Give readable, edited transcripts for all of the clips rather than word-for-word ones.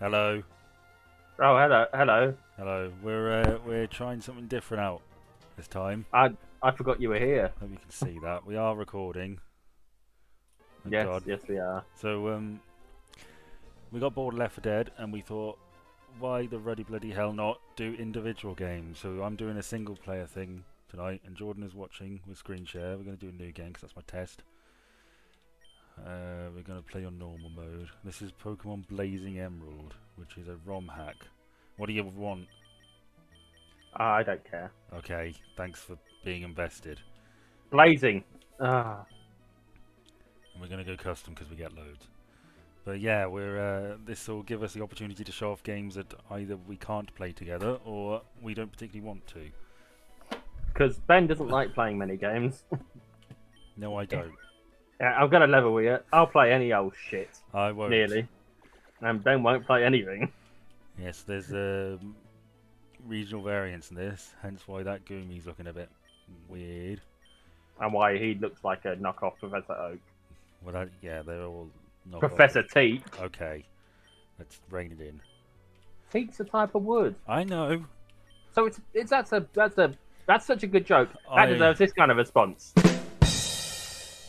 Hello. Oh, hello, hello. Hello. We're trying something different out this time. I forgot you were here. Hope you can see that. We are recording. Thank Yes, God. yes, we are. So we got bored of Left 4 Dead and we thought, why the ruddy bloody hell not do individual games? So I'm doing a single player thing tonight and Jordan is watching with screen share. We're going to do a new game because that's my test. We're going to play on normal mode. This is Pokémon Blazing Emerald, which is a ROM hack. What do you want? I don't care. Okay, thanks for being invested. Blazing. Ah, And we're going to go custom because we get loads. But yeah, this will give us the opportunity to show off games that either we can't play together or we don't particularly want to. because Ben doesn't like playing many games. No, I don't. Yeah, I'm gonna level with you. I'll play any old shit, I won't. nearly, and Ben won't play anything. Yes, there's regional variance in this, hence why that Gumi's looking a bit weird. And why he looks like a knockoff Professor Oak. Well, yeah, they're all Professor Teak. Okay, let's rein it in. Teak's a type of wood. I know. So that's such a good joke. That deserves this kind of response.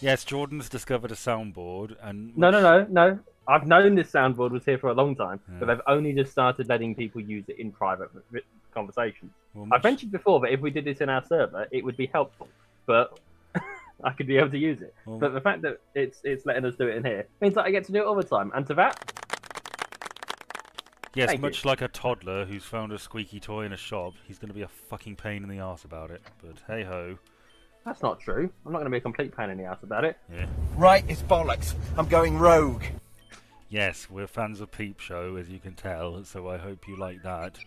Yes, Jordan's discovered a soundboard and... No. I've known this soundboard was here for a long time, Yeah. but they've only just started letting people use it in private conversations. Well, I've mentioned before that if we did this in our server, it would be helpful, but I could be able to use it. Well, But the fact that it's letting us do it in here means that I get to do it all the time. And to that, yes, thank much you. like a toddler who's found a squeaky toy in a shop, he's going to be a fucking pain in the arse about it. But hey ho. That's not true. I'm not going to be a complete pain in the ass about it. Yeah. Right, it's bollocks. I'm going rogue. Yes, we're fans of Peep Show, as you can tell, so I hope you like that.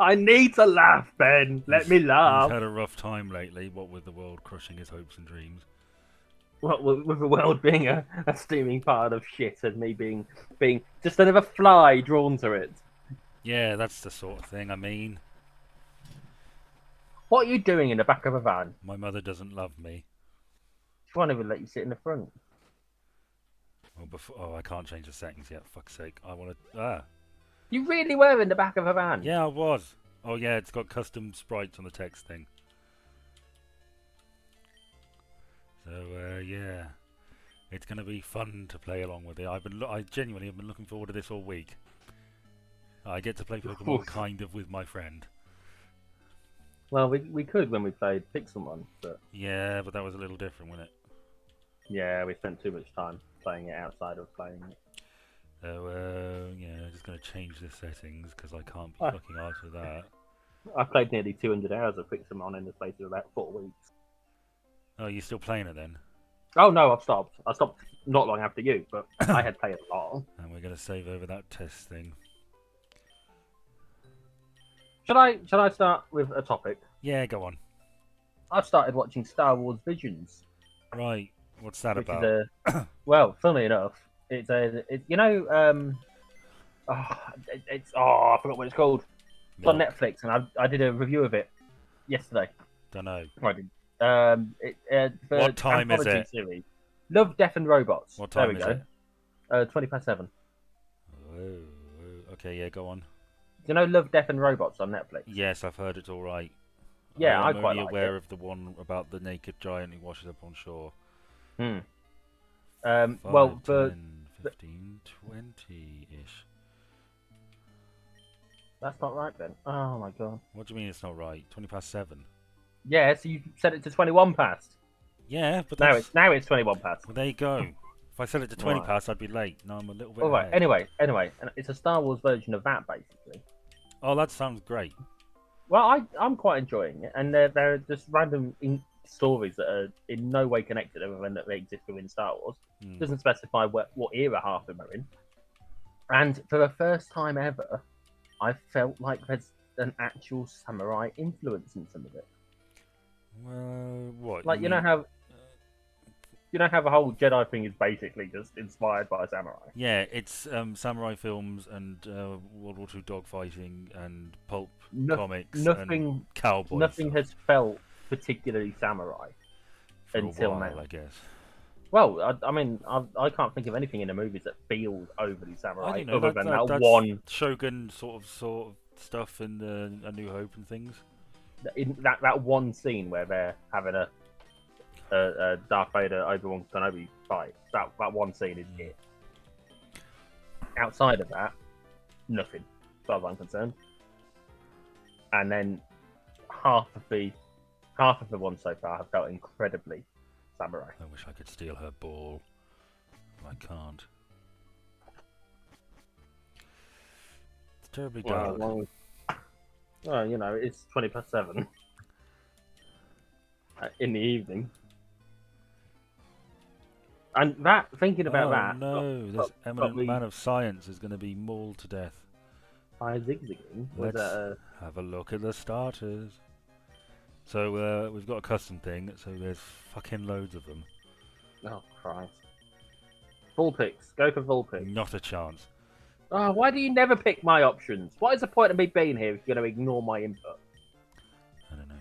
I need to laugh, Ben. Let me He's laugh. had a rough time lately, what with the world crushing his hopes and dreams. Well, with the world being a steaming pile of shit and me being just another fly drawn to it. Yeah, that's the sort of thing I mean. What are you doing in the back of a van? My mother doesn't love me. She won't even let you sit in the front. Oh, I can't change the settings yet, fuck's sake. I want to... You really were in the back of a van? Yeah, I was. Oh yeah, it's got custom sprites on the text thing. So, yeah. It's going to be fun to play along with it. I genuinely have been looking forward to this all week. I get to play Pokemon kind of with my friend. Well, we could when we played Pixelmon, but... Yeah, but that was a little different, wasn't it? Yeah, we spent too much time playing it outside of playing it. So, yeah, I'm just going to change the settings because I can't be fucking arsed with that. I played nearly 200 hours of Pixelmon in the space of about 4 weeks. Oh, you're still playing it then? Oh no, I've stopped. I stopped not long after you, but I had played a lot. And we're going to save over that test thing. Should I start with a topic? Yeah, go on. I've started watching Star Wars Visions. Right, what's that Which about? is well, funnily enough, it's I forgot what it's called. It's on Netflix, and I did a review of it yesterday. Don't know. I did. For What time is Anthology it? Series. Love, Death, and Robots. What time there we is go. it? 7:20. Oh, okay, yeah, go on. Do you know Love, Death, and Robots on Netflix? Yes, I've heard it's all right. Yeah, I'm I quite only like aware it. of the one about the naked giant who washes up on shore. Hmm. 5, Well, for 10, 15, 20-ish. that's not right then. Oh my god. What do you mean it's not right? 20 past 7. Yeah, so you set it to 21 past. Yeah, but Now that's... it's 21 past. Well, there you go. If I set it to 20 Right. past, I'd be late. No, I'm a little bit All right. ahead. Anyway, and it's a Star Wars version of that basically. Oh, that sounds great. Well, I'm quite enjoying it, and they're just random stories that are in no way connected, other than that they exist within Star Wars. Doesn't specify what era half of them are in. And for the first time ever, I felt like there's an actual samurai influence in some of it. Well, what? Like you know how the whole Jedi thing is basically just inspired by samurai. Yeah, it's samurai films and World War II dogfighting and pulp comics and cowboys. Nothing has felt particularly samurai for until a while, now. I guess. Well, I mean, I can't think of anything in the movies that feels overly I samurai, don't know. other than that That's one, Shogun sort of stuff in A New Hope and things. in that one scene where they're having a Darth Vader Obi-Wan Kenobi fight. That one scene is it. Outside of that, nothing, as far as I'm concerned. And then half of the ones so far have felt incredibly samurai. I wish I could steal her ball. I can't. It's terribly dark. Well, you know, it's 7 in the evening. And thinking about that. No, this eminent man of science is going to be mauled to death. By zigzagging. Let's have a look at the starters. So we've got a custom thing, so there's fucking loads of them. Oh, Christ. Full picks. Go for full picks. Not a chance. Oh, why do you never pick my options? What is the point of me being here if you're going to ignore my input? I don't know.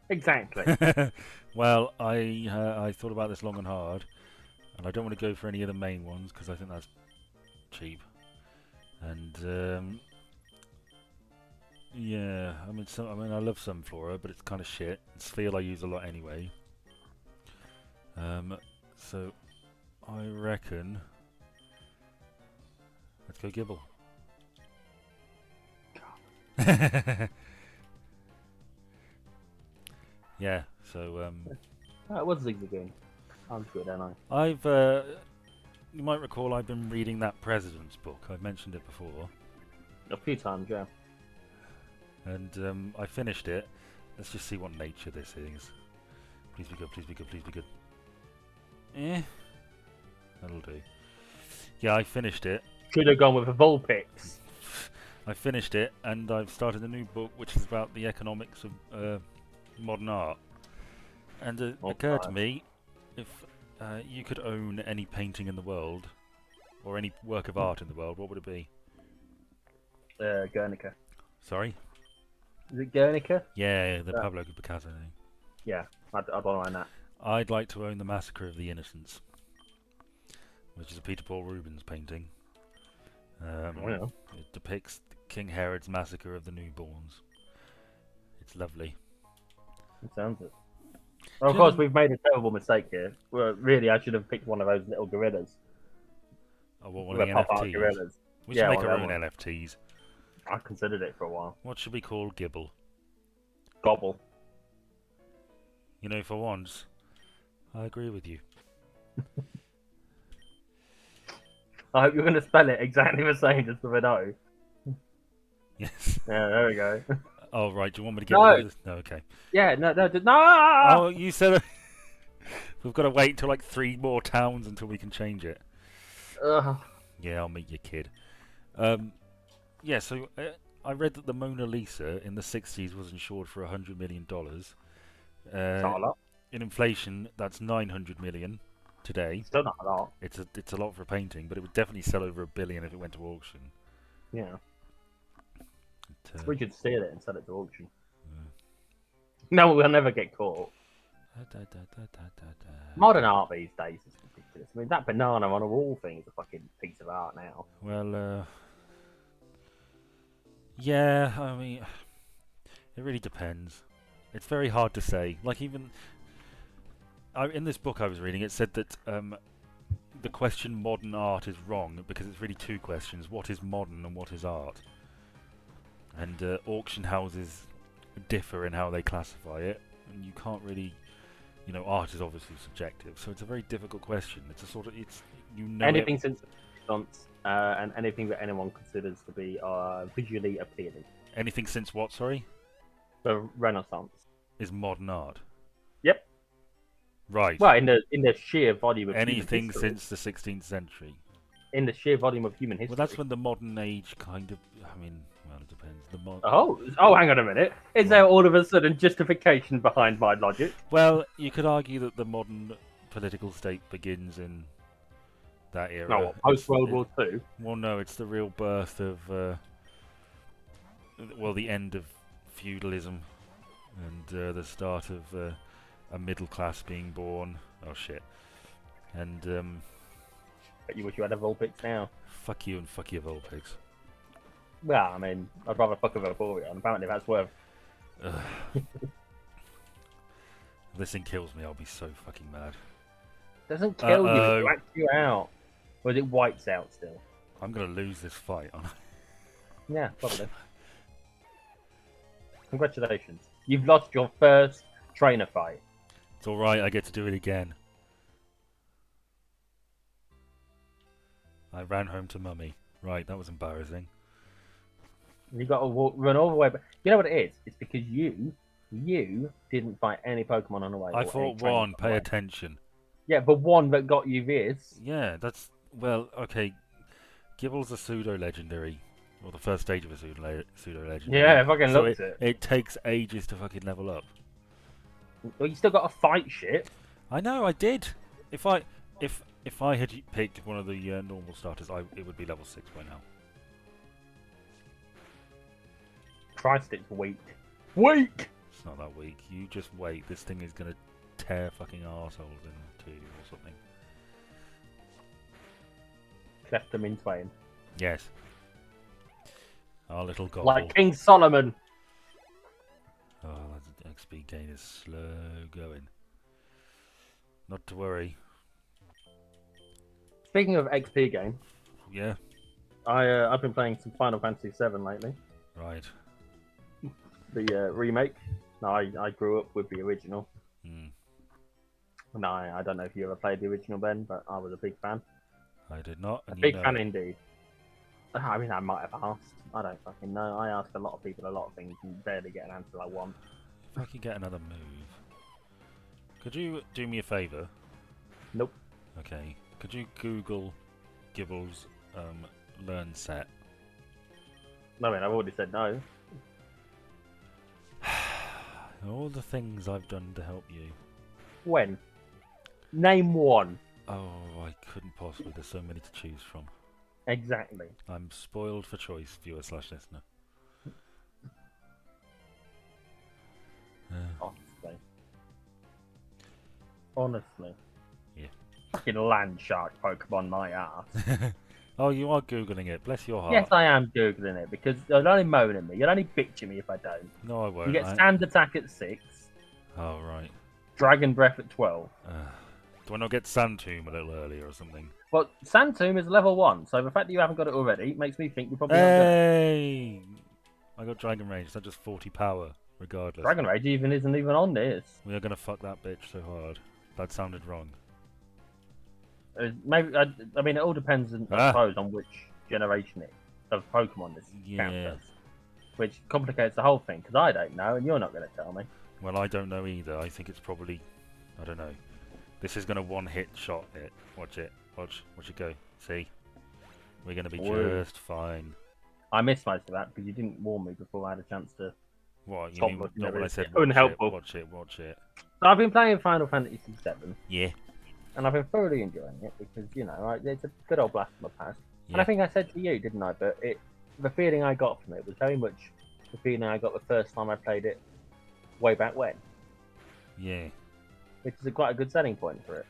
Exactly. Well, I thought about this long and hard, and I don't want to go for any of the main ones because I think that's cheap. And yeah, I mean I love Sunflora, but it's kind of shit. It's Sphere I use a lot anyway. So I reckon let's go Gibble. Yeah, so What's zigzagging? I'm good, aren't I've you might recall I've been reading that President's book. I've mentioned it before. I? A few times, yeah. And I finished it. Let's just see what nature this is. Please be good, please be good, please be good. That'll do. Yeah, I finished it. Should have gone with a Vulpix. I finished it, and I've started a new book which is about the economics of modern art. And it occurred to me, if you could own any painting in the world, or any work of art in the world, what would it be? Guernica. Sorry? Is it Guernica? Yeah, the Pablo Picasso thing. Yeah, I don't mind that. I'd like to own the Massacre of the Innocents, which is a Peter Paul Rubens painting. It depicts King Herod's massacre of the newborns. It's lovely. It sounds it. Well, of course, we've made a terrible mistake here. Well, really, I should have picked one of those little gorillas. Oh, what, one of the NFTs? Gorillas. We should make our own NFTs. I considered it for a while. What should we call Gibble? Gobble. You know, for once, I agree with you. I hope you're going to spell it exactly the same, just with an O. Yes. Yeah, there we go. Oh, right. Do you want me to get rid of this? No, okay. Yeah, no. Oh, you said we've got to wait until like 3 more towns until we can change it. Yeah, I'll meet your kid. Yeah, so I read that the Mona Lisa in the 60s was insured for $100 million. In inflation, that's 900 million today. Still not a lot. It's a lot for a painting, but it would definitely sell over $1 billion if it went to auction. Yeah. We could steal it and sell it to auction. Yeah. No, we'll never get caught. Modern art these days is ridiculous. I mean, that banana on a wall thing is a fucking piece of art now. Well, yeah, I mean, it really depends. It's very hard to say. Like, even in this book I was reading, it said that the question modern art is wrong because it's really 2 questions. What is modern and what is art? And auction houses differ in how they classify it. And you can't really... You know, art is obviously subjective, so it's a very difficult question. It's a sort of... Anything since the Renaissance, and anything that anyone considers to be visually appealing. Anything since what, sorry? The Renaissance. Is modern art. Yep. Right. Well, in the sheer volume of anything human history, since the 16th century. In the sheer volume of human history. Well, that's when the modern age kind of... I mean, well, it depends. Hang on a minute. Is there all of a sudden justification behind my logic? Well, you could argue that the modern political state begins in that era. No, post World War II. Well, no, it's the real birth of, the end of feudalism and the start of a middle class being born. Oh shit! And But you wish you had a Vulpix now. fuck you and fuck your Vulpix. Well, I mean, I'd rather fuck a Vaporeon. Apparently that's worth... Ugh. If this thing kills me, I'll be so fucking mad. Doesn't kill you, Uh-oh. it whacks you out. Or it wipes out still. I'm gonna lose this fight, aren't I? Yeah, probably. Congratulations. You've lost your first trainer fight. It's alright, I get to do it again. I ran home to mummy. Right, that was embarrassing. You got to run all the way back. You know what it is? It's because you didn't fight any Pokemon on the way. I or any fought trainers one, on the pay way. attention. Yeah, but one that got you this. Yeah, that's... Well, okay. Gibble's a pseudo-legendary. Or the first stage of a pseudo-legendary. Yeah, fucking so looked it. it takes ages to fucking level up. Well, you still got to fight shit. I know, I did. If I had picked one of the normal starters, it would be level 6 by now. Christ, it's weak. Weak! It's not that weak. You just wait. This thing is gonna tear fucking arseholes in two or something. Cleft them in twain. Yes. Our little gobble. Like King Solomon. Oh, that XP gain is slow going. Not to worry. Speaking of XP game, Yeah. I've been playing some Final Fantasy VII lately. Right. The remake. No, I grew up with the original. Hmm. No, I don't know if you ever played the original, Ben, but I was a big fan. I did not. A And big you know fan it. indeed. I mean, I might have asked. I don't fucking know. I ask a lot of people a lot of things and barely get an answer I want. If I could get another move. Could you do me a favour? Nope. Okay. Could you Google Gibble's learn set? No, I mean, I've already said no. All the things I've done to help you. When? Name one. Oh, I couldn't possibly. There's so many to choose from. Exactly. I'm spoiled for choice, viewer/listener. Honestly. Honestly. Yeah. Fucking land shark Pokemon my ass. Oh, you are Googling it. Bless your heart. Yes, I am Googling it because you'll only moan at me. You'll only bitch at me if I don't. No, I won't. You get Sand Attack at 6, Oh, right. Dragon Breath at 12. Do I not get Sand Tomb a little earlier or something? Well, Sand Tomb is level 1, so the fact that you haven't got it already makes me think you're probably not good. Hey! I got Dragon Rage. That's just 40 power, regardless. Dragon Rage isn't even on this. We are going to fuck that bitch so hard. That sounded wrong. Maybe I mean, it all depends, I suppose, on which generation of Pokemon this counts as, which complicates the whole thing. Because I don't know, and you're not going to tell me. Well, I don't know either. I think it's probably... I don't know. This is going to one-hit shot it. Watch it. Watch it go. See? We're going to be just fine. I missed most of that because you didn't warn me before I had a chance to... What? You Stop mean looking not at when I it. said Unhelpful. watch it. So I've been playing Final Fantasy VII, Yeah. and I've been thoroughly enjoying it because, you know, it's a good old blast from the past. Yeah. And I think I said to you, didn't I, but the feeling I got from it was very much the feeling I got the first time I played it way back when. Yeah. Which is quite a good selling point for it.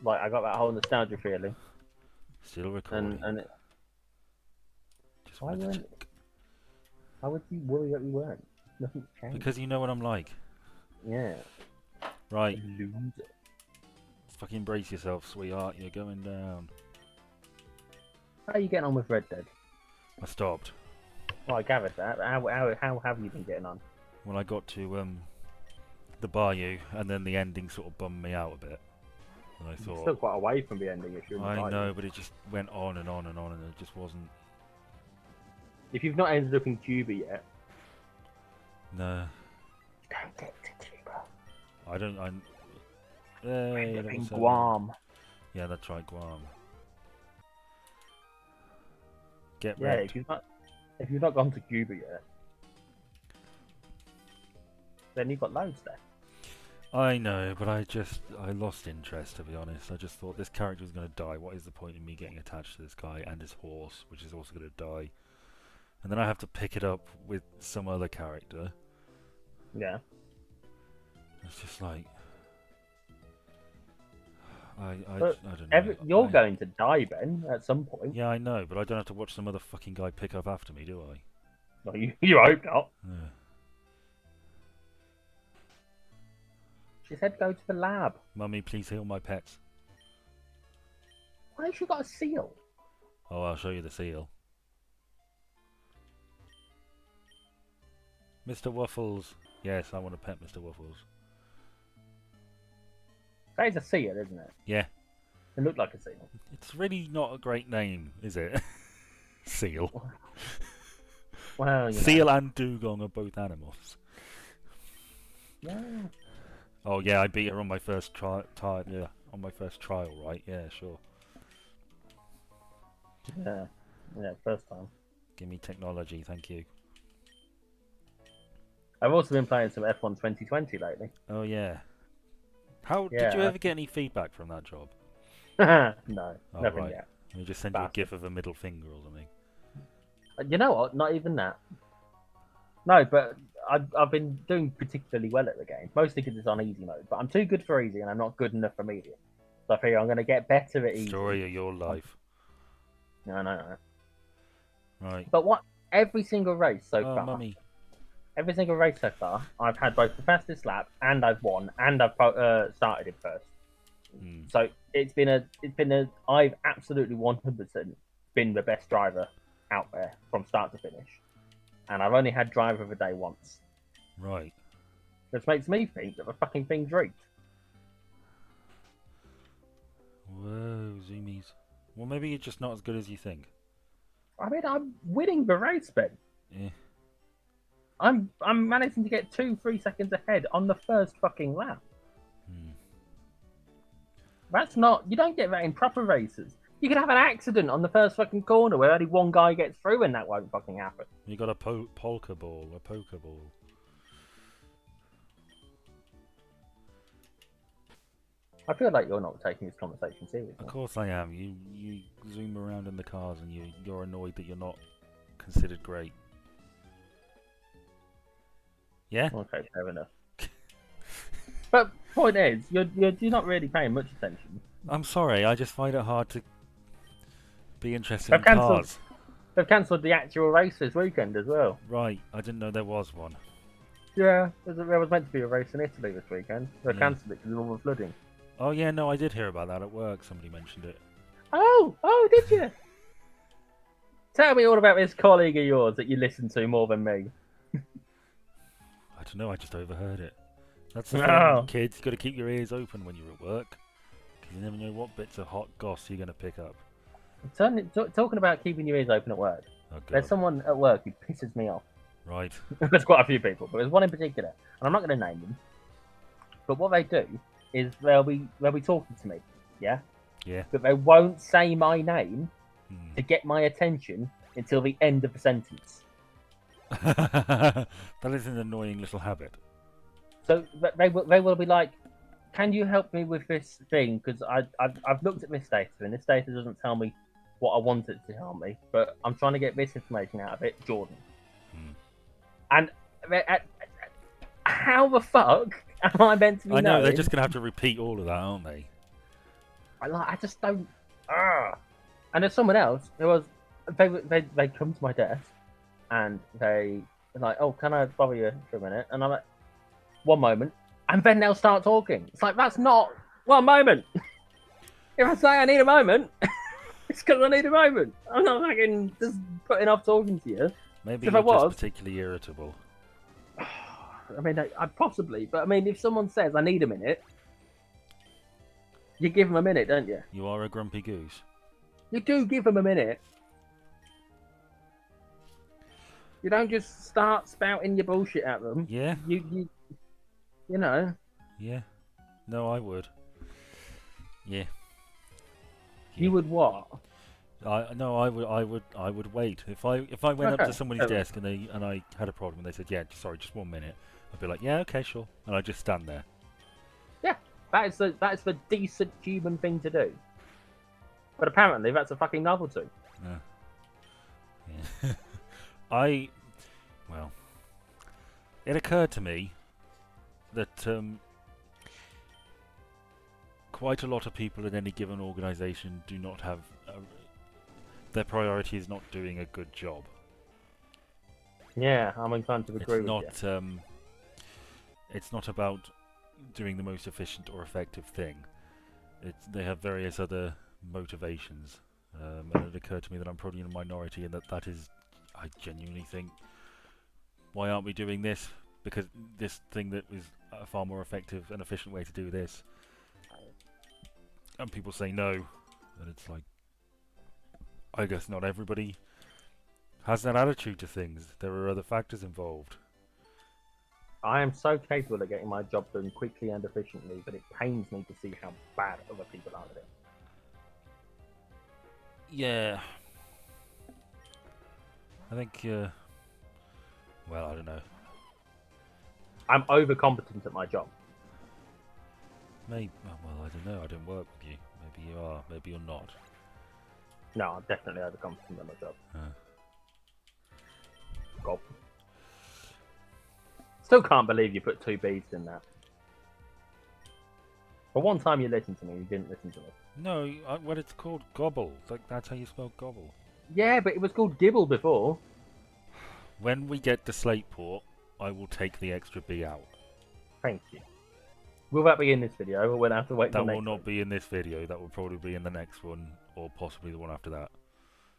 Like, I got that whole nostalgia feeling. Still recording. And it, Just wanted to check. why would you worry that we weren't? Nothing's changed. Because you know what I'm like. Yeah. Right. Loser. Fucking brace yourself, sweetheart. You're going down. How are you getting on with Red Dead? I stopped. Well, I gathered that. How have you been getting on? When I got to the bayou, and then the ending sort of bummed me out a bit. And I You're thought, still quite away from the ending issue. I know, but it just went on and on and on, and it just wasn't. If you've not ended up in Cuba yet, No, don't get to Cuba. I don't. I'm. End up level in 7. Guam. Yeah, that's right, Guam. Get Yeah, wrecked. if you've not gone to Cuba yet, then you've got loads there. I know, but I lost interest, to be honest. I just thought this character was going to die. What is the point in me getting attached to this guy and his horse, which is also going to die? And then I have to pick it up with some other character. Yeah. It's just like... But I don't know. you're going to die, Ben, at some point. Yeah, I know, but I don't have to watch some other fucking guy pick up after me, do I? Well, you hope not. Yeah. She said go to the lab. Mummy, please heal my pets. Why has she got a seal? Oh, I'll show you the seal. Mr. Waffles. Yes, I want to pet Mr. Waffles. That is a seal, isn't it? Yeah. It looked like a seal. It's really not a great name, is it? Seal. Well, Seal and dugong are both animals. Yeah. Oh yeah, I beat her on my first trial. Yeah, on my first trial, right? Yeah, sure. Yeah. Yeah, first time. Give me technology, thank you. I've also been playing some F1 2020 lately. Oh yeah. How Yeah, did you ever get any feedback from that job? No, Oh, nothing right. yet. They just send you a Bastard. gif of a middle finger or something. You know what? Not even that. No, but I've been doing particularly well at the game, mostly because it's on easy mode. But I'm too good for easy, and I'm not good enough for medium. So I figure I'm going to get better at easy. Story of your life. No, no, no. Right. But what? Every single race so Oh, far. mummy. Every single race so far, I've had both the fastest lap, and I've won, and I've started it first. Mm. So it's been a. I've absolutely 100% been the best driver out there from start to finish, and I've only had driver of the day once, Right. which makes me think that the fucking thing's rigged. Whoa, zoomies. Well, maybe you're just not as good as you think. I mean, I'm winning the race, Ben. Yeah. I'm managing to get 2-3 seconds ahead on the first fucking lap. Hmm. That's not. You don't get that in proper races. You could have an accident on the first fucking corner where only one guy gets through, and that won't fucking happen. You got a polka ball, a poker ball. I feel like you're not taking this conversation seriously. Of course I am. You zoom around in the cars and you're annoyed that you're not considered great. Yeah? Okay, fair enough. But point is, you're not really paying much attention. I'm sorry, I just find it hard to be interested They've in cancelled. cars. They've cancelled the actual race this weekend as well. Right, I didn't know there was one. Yeah, there was meant to be a race in Italy this weekend. They Yeah. cancelled it because of all the flooding. Oh yeah, no, I did hear about that at work. Somebody mentioned it. Oh, did you? Tell me all about this colleague of yours that you listen to more than me. I don't know, I just overheard it. That's the Oh. thing, kids. You've got to keep your ears open when you're at work. Because you never know what bits of hot goss you're going to pick up. Talking about keeping your ears open at work. Oh, God. There's someone at work who pisses me off. Right. There's quite a few people, but there's one in particular, and I'm not going to name them. But what they do is they'll be talking to me, yeah, Yeah. but they won't say my name Hmm. to get my attention until the end of the sentence. That is an annoying little habit. So they will be like, "Can you help me with this thing? Because I've looked at this data, and this data doesn't tell me what I want it to tell me, but I'm trying to get this information out of it, Jordan." Hmm. And how the fuck am I meant to be I know, they're knowing? just going to have to repeat all of that, aren't they? I just don't. And there's someone else who was they come to my desk and they are like, "Oh, can I bother you for a minute?" And I'm like, "One moment," and then they'll start talking. It's like, that's not one moment. If I say I need a moment, it's because I need a moment. I'm not fucking just putting off talking to you. Maybe If you're I was- just particularly irritable. I mean, I possibly, but I mean, if someone says I need a minute, you give them a minute, don't you? You are a grumpy goose. You do give them a minute. You don't just start spouting your bullshit at them. Yeah? You know. Yeah. No, I would. Yeah. You would what? No, I would wait. If I went up Okay. to somebody's desk and I had a problem and they said, "Yeah, sorry, just 1 minute," I'd be like, "Yeah, okay, sure," and I'd just stand there. Yeah, that is the decent human thing to do. But apparently, that's a fucking novelty. Yeah. Well, it occurred to me that quite a lot of people in any given organisation do not have their priority is not doing a good job. Yeah, I'm inclined to agree with you. It's not about doing the most efficient or effective thing. They have various other motivations, and it occurred to me that I'm probably in a minority, and that is, I genuinely think, why aren't we doing this? Because this thing that is a far more effective and efficient way to do this, and people say no, and it's like, I guess not everybody has that attitude to things. There are other factors involved. I am so capable of getting my job done quickly and efficiently, but it pains me to see how bad other people are at it. Yeah. I think, well, I don't know. I'm overcompetent at my job. Maybe, well, I don't know. I don't work with you. Maybe you are. Maybe you're not. No, I'm definitely overcompetent at my job. God. Still can't believe you put 2 beads in that. For one time you listened to me, you didn't listen to me. No, well, it's called gobble. Like, that's how you spell gobble. Yeah, but it was called gibble before. When we get to Slateport, I will take the extra B out. Thank you. Will that be in this video, or we'll have to wait That till will next not week? be in this video. That will probably be in the next one, or possibly the one after that.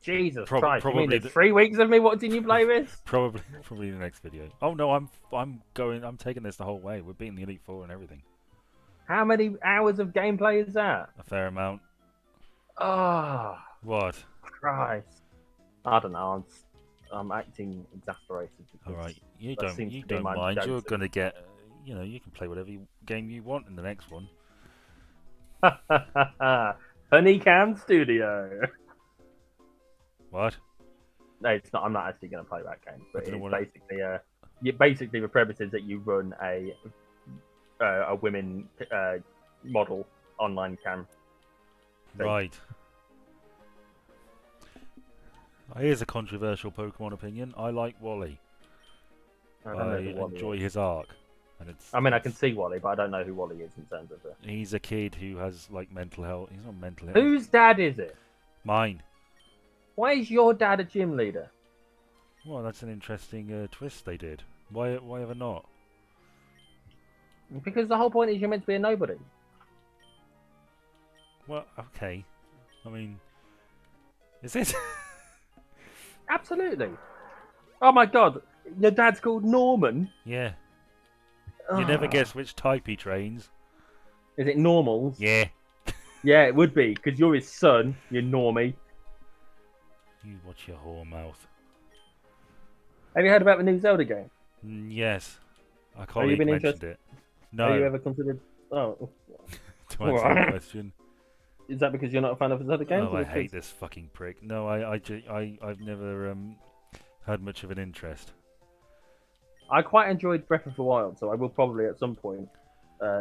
Jesus Christ! You mean probably there's 3 weeks of me watching you play this? Probably the next video. Oh no, I'm taking this the whole way. We're beating the Elite Four and everything. How many hours of gameplay is that? A fair amount. Oh, What? Christ! I don't know. I'm acting exasperated. All right, you that seems don't to be my mind. You're go-to. gonna get. You can play whatever game you want in the next one. Honeycam Studio. What? No, it's not. I'm not actually going to play that game. But I don't it's know basically the premise is that you run a women model online cam. thing. Right. Here's a controversial Pokemon opinion. I like Wally. I don't know who Wally enjoy is. his arc. And I can see Wally, but I don't know who Wally is in terms of the... He's a kid who has like mental health. He's not mental health. Whose dad is it? Mine. Why is your dad a gym leader? Well, that's an interesting twist they did. Why ever not? Because the whole point is you're meant to be a nobody. Well, okay. I mean, is it? Absolutely. Oh my god, your dad's called Norman? Yeah. You never guess which type he trains. Is it normals? Yeah. Yeah, it would be, because you're his son, you normie. You watch your whore mouth. Have you heard about the new Zelda game? Yes. A Have you colleague been mentioned it. No. Have you ever considered... Oh. To answer the question. Is that because you're not a fan of Zelda games? Oh, I hate this fucking prick. No, I've never had much of an interest. I quite enjoyed Breath of the Wild, so I will probably at some point,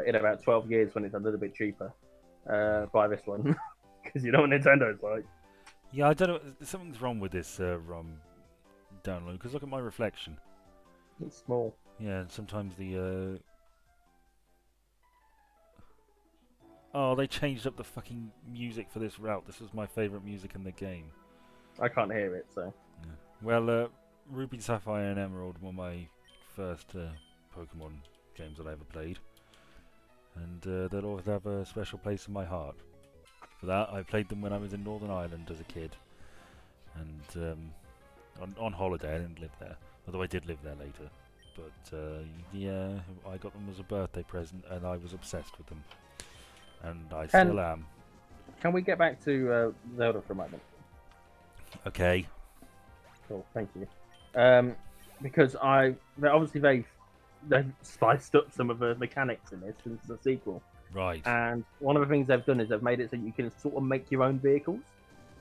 in about 12 years when it's a little bit cheaper, buy this one. Because you know what Nintendo's like. Yeah, I don't know. Something's wrong with this ROM download. Because look at my reflection. It's small. Yeah, and sometimes the... Oh, they changed up the fucking music for this route. This was my favourite music in the game. I can't hear it, so... Yeah. Well, Ruby, Sapphire and Emerald were my first Pokemon games that I ever played. And they'll always have a special place in my heart. For that, I played them when I was in Northern Ireland as a kid. And on holiday, I didn't live there. Although I did live there later. But yeah, I got them as a birthday present and I was obsessed with them. And I still am. Can we get back to Zelda for a moment? Okay. Cool, thank you. Because they've spiced up some of the mechanics in this since the sequel. Right. And one of the things they've done is they've made it so you can sort of make your own vehicles.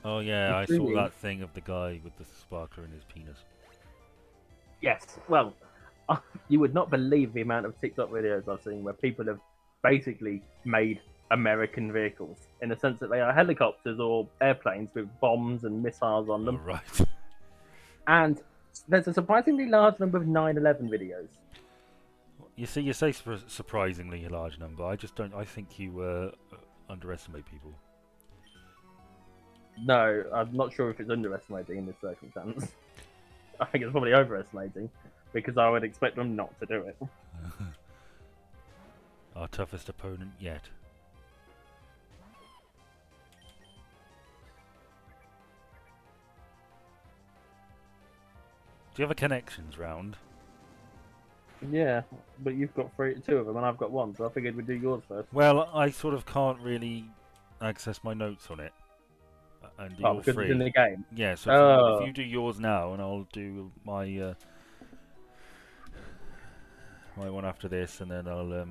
Oh yeah, I saw that thing of the guy with the sparkler in his penis. Yes, well, you would not believe the amount of TikTok videos I've seen where people have basically made American vehicles in the sense that they are helicopters or airplanes with bombs and missiles on them. Oh, right. And there's a surprisingly large number of 9/11 videos. You say surprisingly large number. I just don't. I think you underestimate people. No, I'm not sure if it's underestimating in this circumstance. I think it's probably overestimating, because I would expect them not to do it. Our toughest opponent yet. Do you have a connections round? Yeah, but you've got two of them and I've got one, so I figured we'd do yours first. Well, I sort of can't really access my notes on it. And Oh, you're because free. it's in the game. Yeah, so if you do yours now, and I'll do my my one after this, and then I'll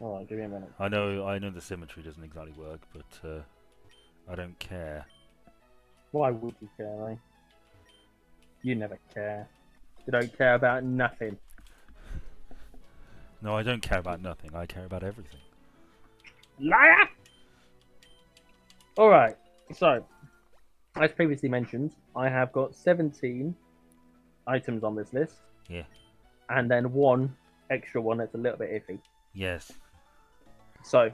Oh, give me a minute. I know the symmetry doesn't exactly work, but I don't care. Why would you care, eh? You never care. You don't care about nothing. No, I don't care about nothing. I care about everything. Liar! Alright, so, as previously mentioned, I have got 17 items on this list. Yeah. And then one extra one that's a little bit iffy. Yes. So,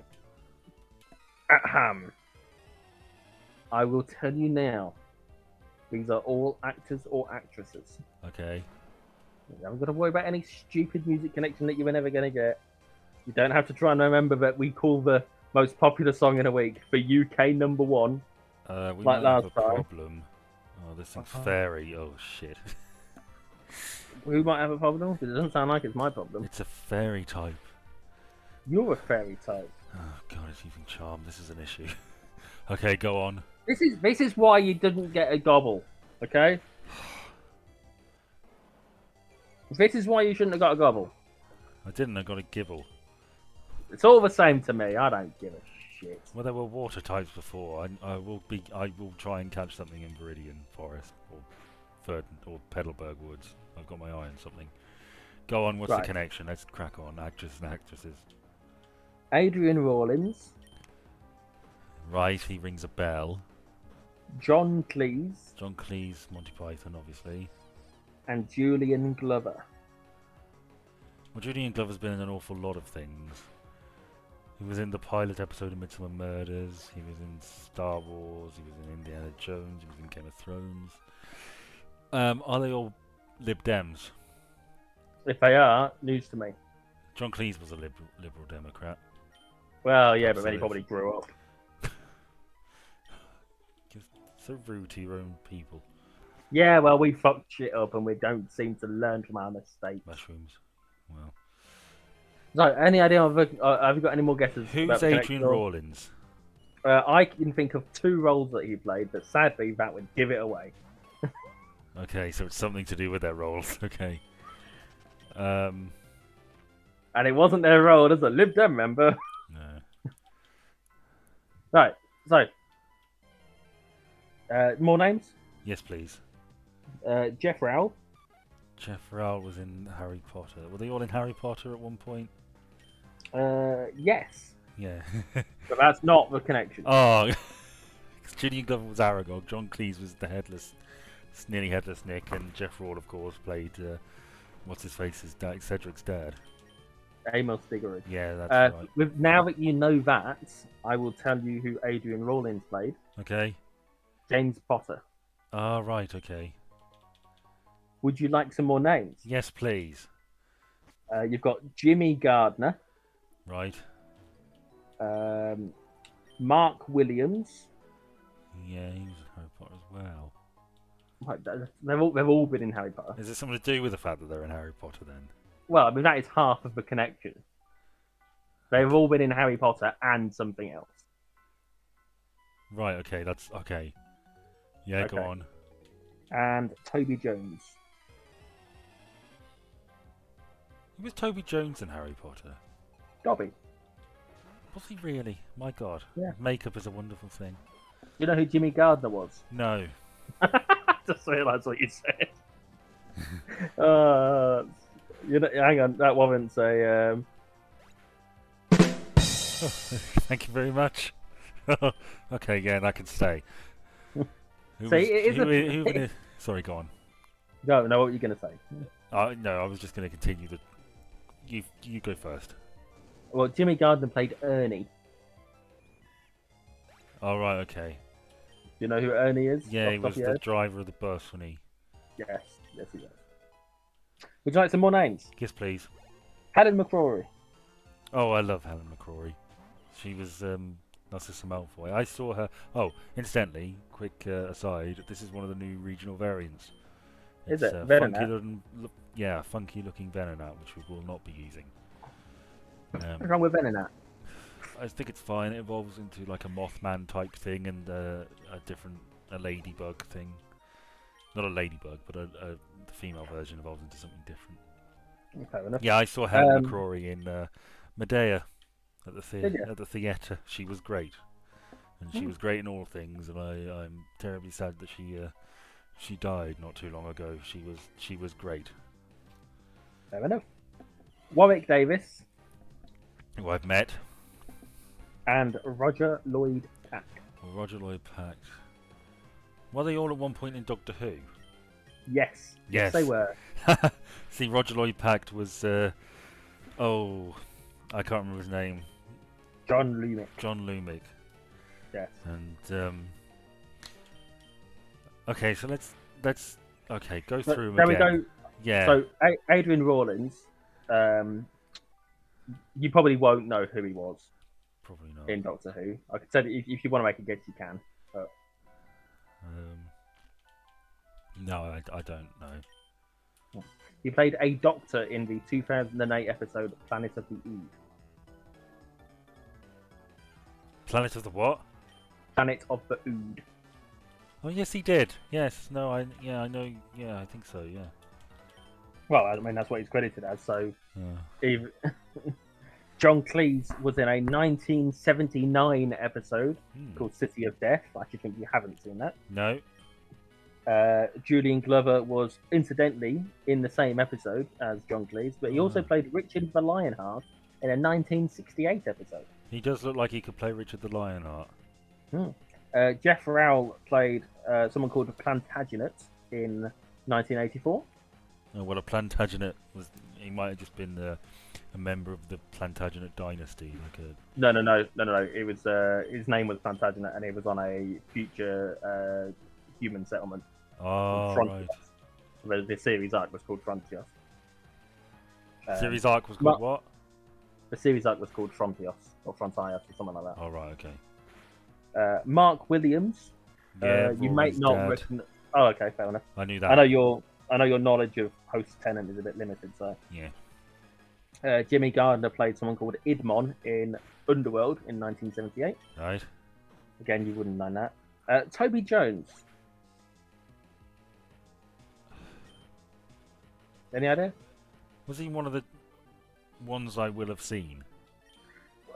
I will tell you now. These are all actors or actresses. Okay. You haven't got to worry about any stupid music connection that you were never going to get. You don't have to try and remember that we call the most popular song in a week for UK number one. We Like might have last a time. problem. Oh, this thing's fairy. Oh, shit. Who might have a problem? Because it doesn't sound like it's my problem. It's a fairy type. You're a fairy type. Oh, God, it's using charm. This is an issue. Okay, go on. This is why you didn't get a gobble, okay? This is why you shouldn't have got a gobble. I didn't. I got a gibble. It's all the same to me. I don't give a shit. Well, there were water types before. I will try and catch something in Viridian Forest or Petalburg Woods. I've got my eye on something. Go on. What's the connection? Let's crack on. Actors and actresses. Adrian Rawlins. Right. He rings a bell. John Cleese. John Cleese, Monty Python, obviously. And Julian Glover. Well, Julian Glover's been in an awful lot of things. He was in the pilot episode of Midsummer Murders. He was in Star Wars. He was in Indiana Jones. He was in Game of Thrones. Are they all Lib Dems? If they are, news to me. John Cleese was a liberal Democrat. Well, yeah, but then he probably grew up. So rude to your own people. Yeah, well, we fucked shit up and we don't seem to learn from our mistakes. Mushrooms. Well. So, any idea of have you got any more guesses? Who's Adrian Rawlins? I can think of 2 roles that he played, but sadly that would give it away. Okay, so it's something to do with their roles. Okay. And it wasn't their role as a Lib Dem member. No. Right, so more names? Yes, please. Jeff Rowell. Jeff Rowell was in Harry Potter. Were they all in Harry Potter at one point? Yes. Yeah. But that's not the connection. Oh, Julian Glover was Aragog. John Cleese was the nearly headless Nick, and Jeff Rowell, of course, played what's his face's dad, Cedric's dad. Amos Diggory. Yeah, that's right. Now that you know that, I will tell you who Adrian Rawlins played. Okay. James Potter. Ah, right. Okay. Would you like some more names? Yes, please. You've got Jimmy Gardner. Right. Mark Williams. Yeah, he was in Harry Potter as well. They've all been in Harry Potter. Is it something to do with the fact that they're in Harry Potter then? Well, I mean, that is half of the connection. They've all been in Harry Potter and something else. Right, okay, that's okay. Yeah, Okay. go on. And Toby Jones. Who was Toby Jones in Harry Potter? Dobby. Was he really? My God. Yeah. Makeup is a wonderful thing. You know who Jimmy Gardner was? No. Just realised what you said. Hang on, that wasn't a. Thank you very much. Okay, yeah, that can stay. Sorry, go on. No, what were you going to say? No, I was just going to continue. You go first. Well, Jimmy Gardner played Ernie. Oh, right, okay. Do you know who Ernie is? Yeah, off he the top was of your the head? driver of the bus when he... Yes, yes, he does. Would you like some more names? Yes, please. Helen McCrory. Oh, I love Helen McCrory. She was Narcissa Malfoy. I saw her... Oh, incidentally, quick aside, this is one of the new regional variants. Is It's it? funky Venonat. funky looking Venonat, which we will not be using. What's wrong with Venonat? I think it's fine. It evolves into like a Mothman type thing and a ladybug thing. Not a ladybug, but the female version evolves into something different. Fair enough. Yeah, I saw Helen McCrory in Medea at Did you? the theatre. She was great, and she was great in all things. And I'm terribly sad that she died not too long ago. She was great. Fair enough. Warwick Davis Who I've met. and Roger Lloyd Pack. Roger Lloyd Pack. Were they all at one point in Doctor Who? Yes. Yes. They were. See, Roger Lloyd Pack was oh, I can't remember his name. John Lumick. John Lumick. Yes. And okay, so let's go But through them there again. we go. Yeah. So Adrian Rawlins, you probably won't know who he was Probably not. in Doctor Who. I could say that if you want to make a guess, you can. But No, I don't know. he played a doctor in the 2008 episode Planet of the Ood. Planet of the what? Planet of the Ood. Oh yes, he did. Yes. No, I know. Yeah, I think so. Yeah. Well, I mean that's what he's credited as. So Yeah. even John Cleese was in a 1979 episode called City of Death. I actually think you haven't seen that. No. Julian Glover was incidentally in the same episode as John Cleese, but he also played Richard the Lionheart in a 1968 episode. He does look like he could play Richard the Lionheart. Jeff Rowell played someone called Plantagenet in 1984. Oh, well, a Plantagenet was. He might have just been a member of the Plantagenet dynasty, like a. No. It was his name was Plantagenet, and he was on a future human settlement. Oh, right. The series arc was called Frontios. Series arc was called what? The series arc was called Frontios or Frontios or something like that. Oh, right, okay. Mark Williams. Yeah, you may Rory's not dad. recognize. Oh, okay, fair enough. I knew that. I know your knowledge of Host Tennant is a bit limited, so. Yeah. Jimmy Gardner played someone called Idmon in Underworld in 1978. Right. Again, you wouldn't know that. Toby Jones. Any idea? Was he one of the ones I will have seen?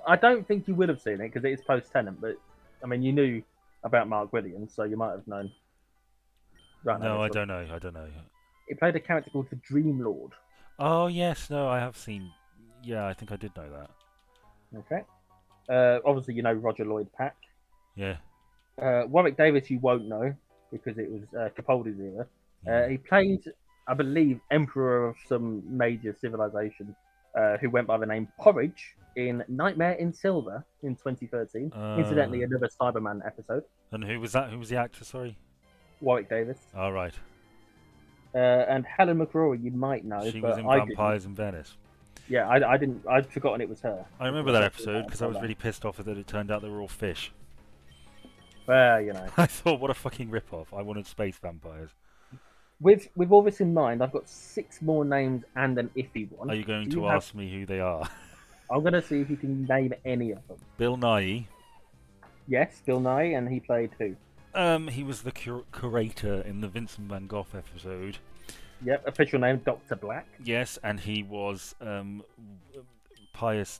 I don't think you would have seen it because it is post-Tennant, but I mean, you knew about Mark Williams, so you might have known. Right, No, I don't know. I don't know. He played a character called the Dream Lord. Oh yes, no, I have seen. Yeah, I think I did know that. Okay. Obviously, you know Roger Lloyd Pack. Yeah. Warwick Davis, you won't know because it was Capaldi's era. Yeah. He played, I believe, Emperor of some major civilization who went by the name Porridge in Nightmare in Silver in 2013. Incidentally, another Cyberman episode. And who was that? Who was the actor? Sorry. Warwick Davis. All right. And Helen McCrory, you might know. She but was in I Vampires in Venice. Yeah, I didn't. I'd forgotten it was her. I remember that episode because I was really pissed off that it turned out they were all fish. Well, you know. I thought, what a fucking rip-off. I wanted space vampires. With all this in mind, I've got 6 more names and an iffy one. Are you going to ask me who they are? I'm going to see if you can name any of them. Bill Nighy. Yes, Bill Nye, and he played who? He was the curator in the Vincent van Gogh episode. Yep, official name, Dr. Black. Yes, and he was not Pious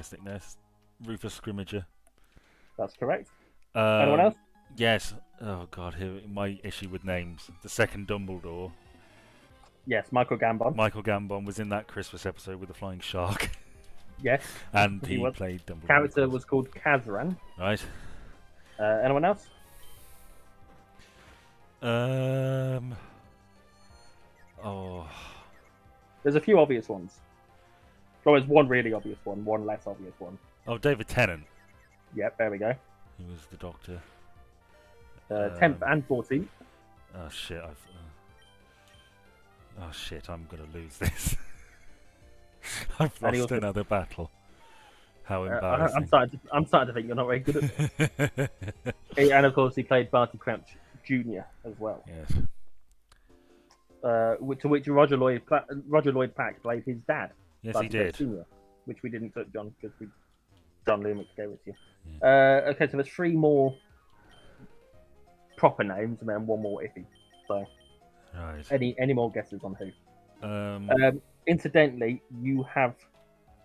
Thickness, Rufus Scrimmager. That's correct. Anyone else? Yes. Oh god, here my issue with names. The second Dumbledore. Yes, Michael Gambon. Michael Gambon was in that Christmas episode with the flying shark. Yes. And he played Dumbledore. Character was called Kazran. Right. Anyone else? Oh. There's a few obvious ones. Well, there's one really obvious one, one less obvious one. Oh, David Tennant. Yep, there we go. He was the Doctor. 10th and 14th. Oh shit! Oh shit! I'm gonna lose this. I've And he lost also- another battle. How I'm embarrassing! starting to think you're not very good at this. And of course, he played Barty Crouch Jr. as well. Yes. To which Roger Lloyd Pack played his dad. Yes, Barty he did. Crouch Sr., which we didn't touch on because John Loomis gave it to you. Yeah. Okay, so there's 3 more proper names and then 1 more iffy. So, Right. any more guesses on who? Um. Incidentally, you have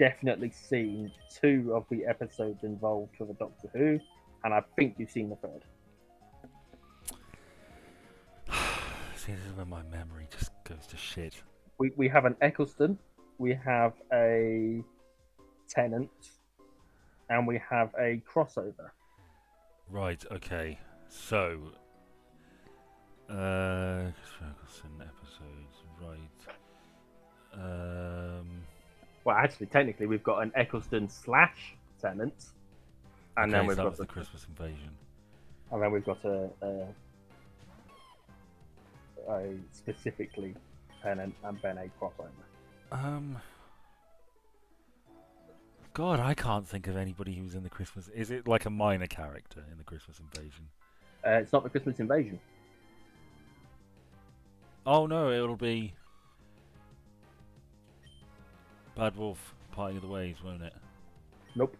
definitely seen 2 of the episodes involved with a Doctor Who, and I think you've seen the 3rd. See, this is when my memory just goes to shit. We have an Eccleston, we have a Tennant, and we have a crossover. Right. Okay. So. Ferguson episodes. Right. Well, actually, technically, we've got an Eccleston / Tennant, and Okay, then we've so that got was the Christmas invasion. and then we've got a specifically Tennant and Ben A crossover. God, I can't think of anybody who's in the Christmas. Is it like a minor character in the Christmas invasion? It's not the Christmas invasion. Oh no, it'll be Bad Wolf Parting of the Ways, won't it? Nope.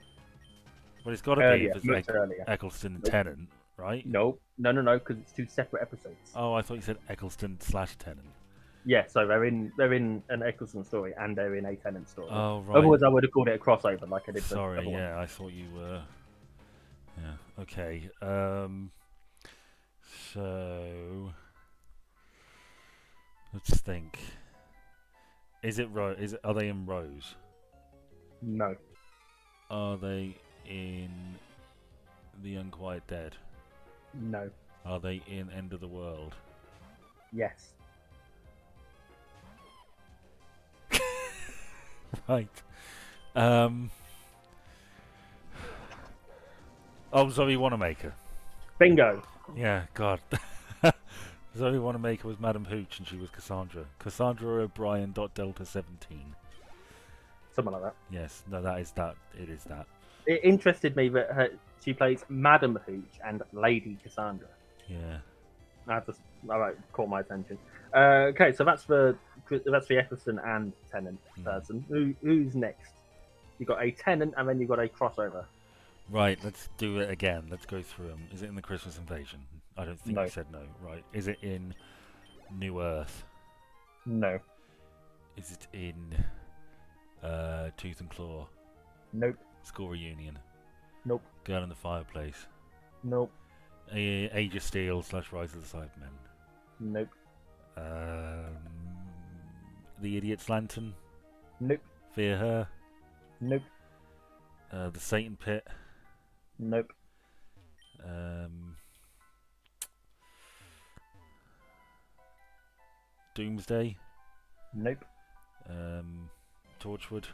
Well, it's got to be Earlier, if it's much earlier. Eccleston and Nope. Tennant, right? No, because it's 2 separate episodes. Oh, I thought you said Eccleston / Tennant. Yeah, so they're in an Eccleston story and they're in a Tennant story. Oh, right. Otherwise, I would have called it a crossover, like I did. Sorry, the other one. yeah, I thought you were. Yeah, okay. So let's think. Is it Are they in Rose? No, Are they in The Unquiet Dead? no, Are they in End of the World? yes. Right. Oh, Zoe Wanamaker. Bingo. Yeah, God. Zoe Wanamaker was Madam Hooch and she was Cassandra. Cassandra O'Brien. Delta 17. Something like that. Yes, no, that is that. It is that. It interested me that she plays Madam Hooch and Lady Cassandra. Yeah. That caught my attention. Okay, so that's the Eccleston and Tennant person. Who's next? You got a Tennant and then you got a crossover. Right, let's do it again. Let's go through them. Is it in the Christmas Invasion? I don't think No. you said no. Right. Is it in New Earth? No. Is it in Tooth and Claw? Nope. School Reunion? Nope. Girl in the Fireplace? Nope. Age of Steel / Rise of the Cybermen? Nope. The Idiot's Lantern? Nope. Fear Her? Nope. The Satan Pit? Nope. Doomsday? Nope. Torchwood?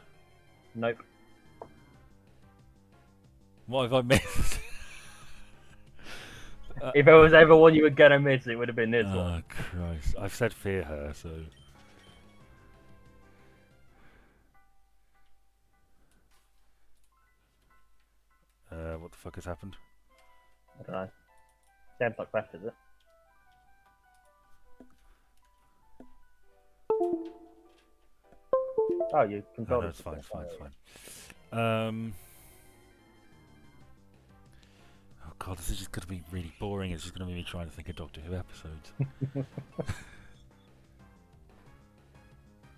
Nope. What have I missed? If there was ever one you were gonna miss, it would have been this one. Oh Christ! I've said Fear Her, so. What the fuck has happened? I don't know. Sounds like Craft, is it? Oh, you Oh, controlled no, it. it's fine, it's fine, it's fine. Oh god, this is just going to be really boring. It's just going to be me trying to think of Doctor Who episodes.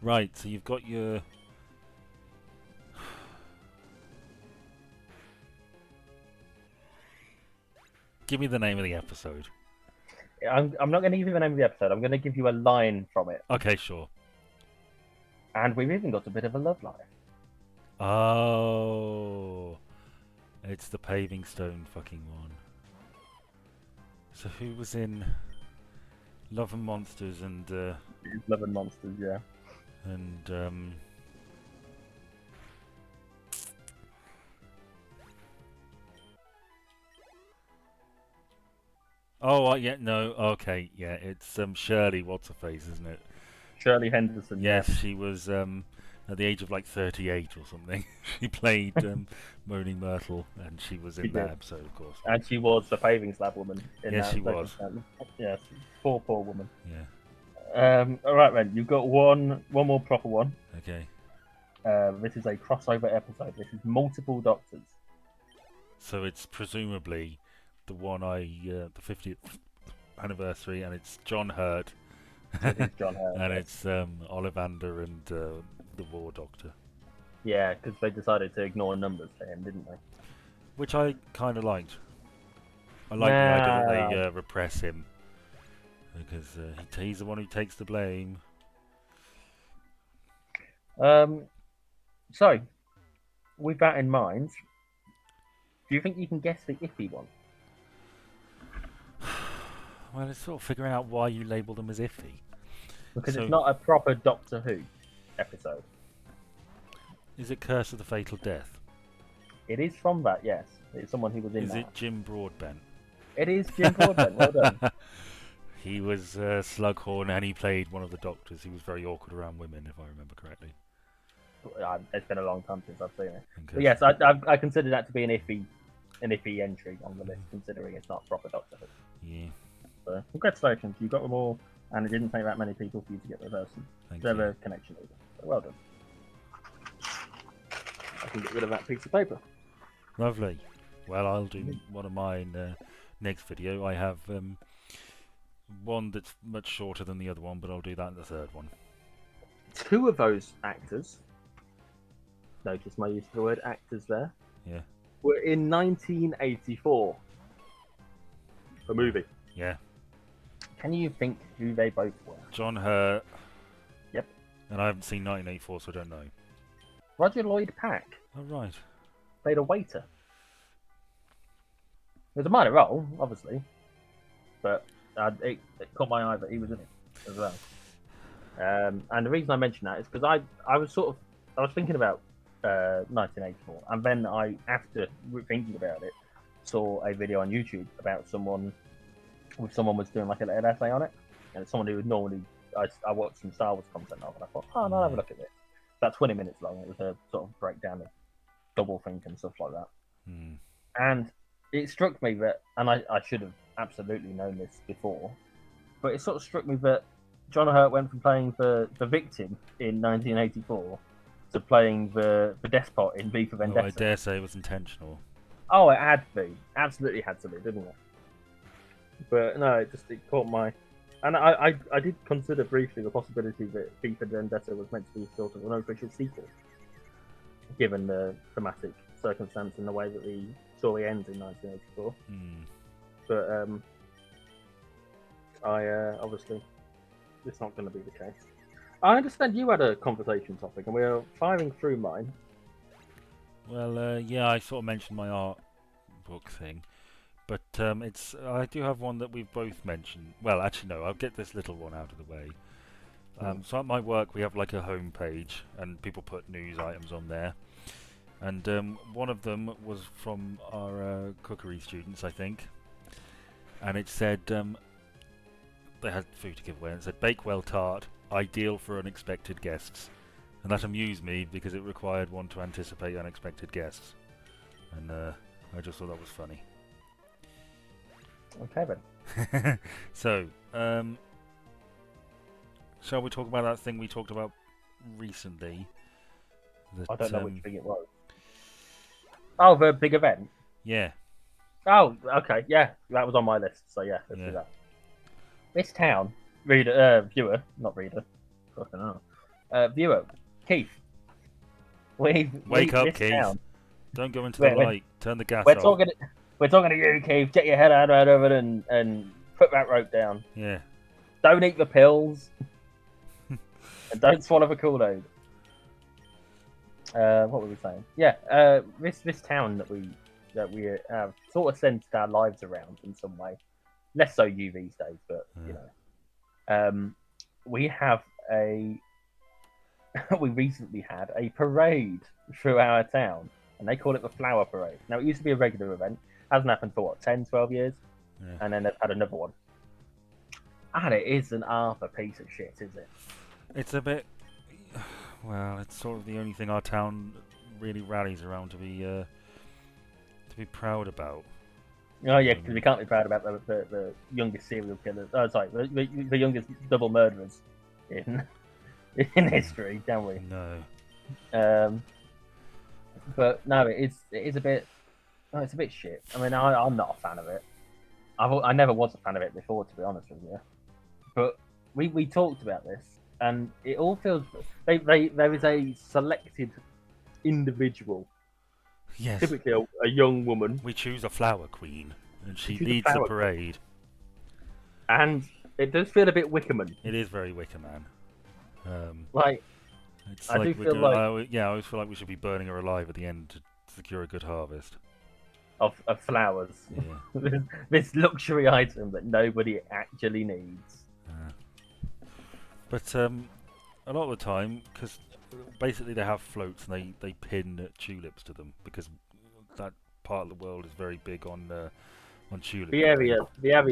Right, so you've got your. Give me the name of the episode. I'm not going to give you the name of the episode. I'm going to give you a line from it. Okay, sure. And we've even got a bit of a love life. Oh, it's the paving stone fucking one. So who was in Love and Monsters and Love and Monsters, yeah. Oh, yeah, no, okay, yeah, it's Shirley, what's her face, isn't it? Shirley Henderson, yeah. Yes, she was at the age of like 38 or something. She played Moaning Myrtle, and she was She in that did. episode, of course. And she was the paving slab woman in Yes, that she was. circumstance. Yes, poor woman. Yeah. All right, then. You've got one more proper one. Okay. This is a crossover episode. This is multiple Doctors. So it's presumably the one the 50th anniversary, and it's John Hurt, It is John Hurt. and Yes. it's Ollivander and the War Doctor, Yeah, because they decided to ignore numbers for him, didn't they? which I kind of liked. I like the idea that they Nah. repress him because he's the one who takes the blame. So, with that in mind, do you think you can guess the iffy one? Well, it's sort of figuring out why you label them as iffy. Because So- it's not a proper Doctor Who episode. Is it Curse of the Fatal Death? It is from that, yes. It's someone who was in Is that. it Jim Broadbent? It is Jim Broadbent. Well done. He was Slughorn, and he played one of the Doctors. He was very awkward around women, if I remember correctly. It's been a long time since I've seen it. And But yes, I consider that to be an iffy entry on the list, considering it's not proper Doctor Who. yeah, So, congratulations, you got them all, and it didn't take that many people for you to get the person. thank They're you. a connection either. So well done. I can get rid of that piece of paper. Lovely. Well, I'll do one of mine next video. I have one that's much shorter than the other one, but I'll do that in the third one. Two of those actors, notice my use of the word actors there, Yeah. were in 1984. A movie. Yeah. Can you think who they both were? John Hurt. Yep. And I haven't seen 1984, so I don't know. Roger Lloyd Pack Oh, right. played a waiter. It was a minor role, obviously, but it caught my eye that he was in it as well. And the reason I mention that is because I was thinking about 1984, and then after thinking about it, saw a video on YouTube about someone was doing like a little essay on it, and it's someone who would normally I watched some Star Wars content of, and I thought, oh, I'll have a look at this. About 20 minutes long. It was a sort of breakdown of double think and stuff like that. Hmm. And it struck me that, and I should have absolutely known this before, but it sort of struck me that John Hurt went from playing the victim in 1984 to playing the despot in V for Oh, Vendetta. I dare say it was intentional. Oh, it had to be. Absolutely had to be, didn't it? But no, it caught my... And I did consider briefly the possibility that V for Vendetta was meant to be sort of an unofficial sequel, given the thematic circumstance and the way that the story ends in 1984. Hmm. But obviously, it's not going to be the case. I understand you had a conversation topic, and we are firing through mine. Well, yeah, I sort of mentioned my art book thing, but I do have one that we've both mentioned. Well, actually, no, I'll get this little one out of the way. So at my work, we have like a home page, and people put news items on there. And one of them was from our cookery students, I think, and it said they had food to give away, and it said Bakewell tart, ideal for unexpected guests. And that amused me because it required one to anticipate unexpected guests. And I just thought that was funny. Okay, then. So, shall we talk about that thing we talked about recently? That, I don't know which thing it was. Oh, the big event? Yeah. Oh, okay, yeah, that was on my list, so yeah, let's do that. This town, viewer, not reader, fucking hell. Viewer, Keith. Wake up, Keith. Town, Don't go into the light. Turn the gas we're off. talking to you, Keith. Get your head out of it and put that rope down. Yeah. Don't eat the pills. And don't swallow the Kool-Aid. What were we saying? Yeah, this town that we have sort of centered our lives around in some way. Less so you these days, but you know, we have we recently had a parade through our town, and they call it the Flower Parade. Now, it used to be a regular event. Hasn't happened for what, 10, 12 years? Yeah. and then they've had another one. And it isn't half a piece of shit, is it? It's a bit. Well, it's sort of the only thing our town really rallies around to be proud about. Oh yeah, because we can't be proud about the youngest serial killers. Oh, sorry, the youngest double murderers in history, can we? No. But no, it is a bit. Oh, it's a bit shit. I mean, I'm not a fan of it. I never was a fan of it before, to be honest with you. But we talked about this, and it all feels there is a selected individual, Yes. typically a young woman, We choose a flower queen, and she choose a leads the flower parade. and it does feel a bit Wickerman. It is very Wicker Man. Like It's I like do we feel do. like I always feel like we should be burning her alive at the end to secure a good harvest. of flowers, Yeah. this luxury item that nobody actually needs. But a lot of the time, because basically they have floats and they pin tulips to them because that part of the world is very big on tulip. The area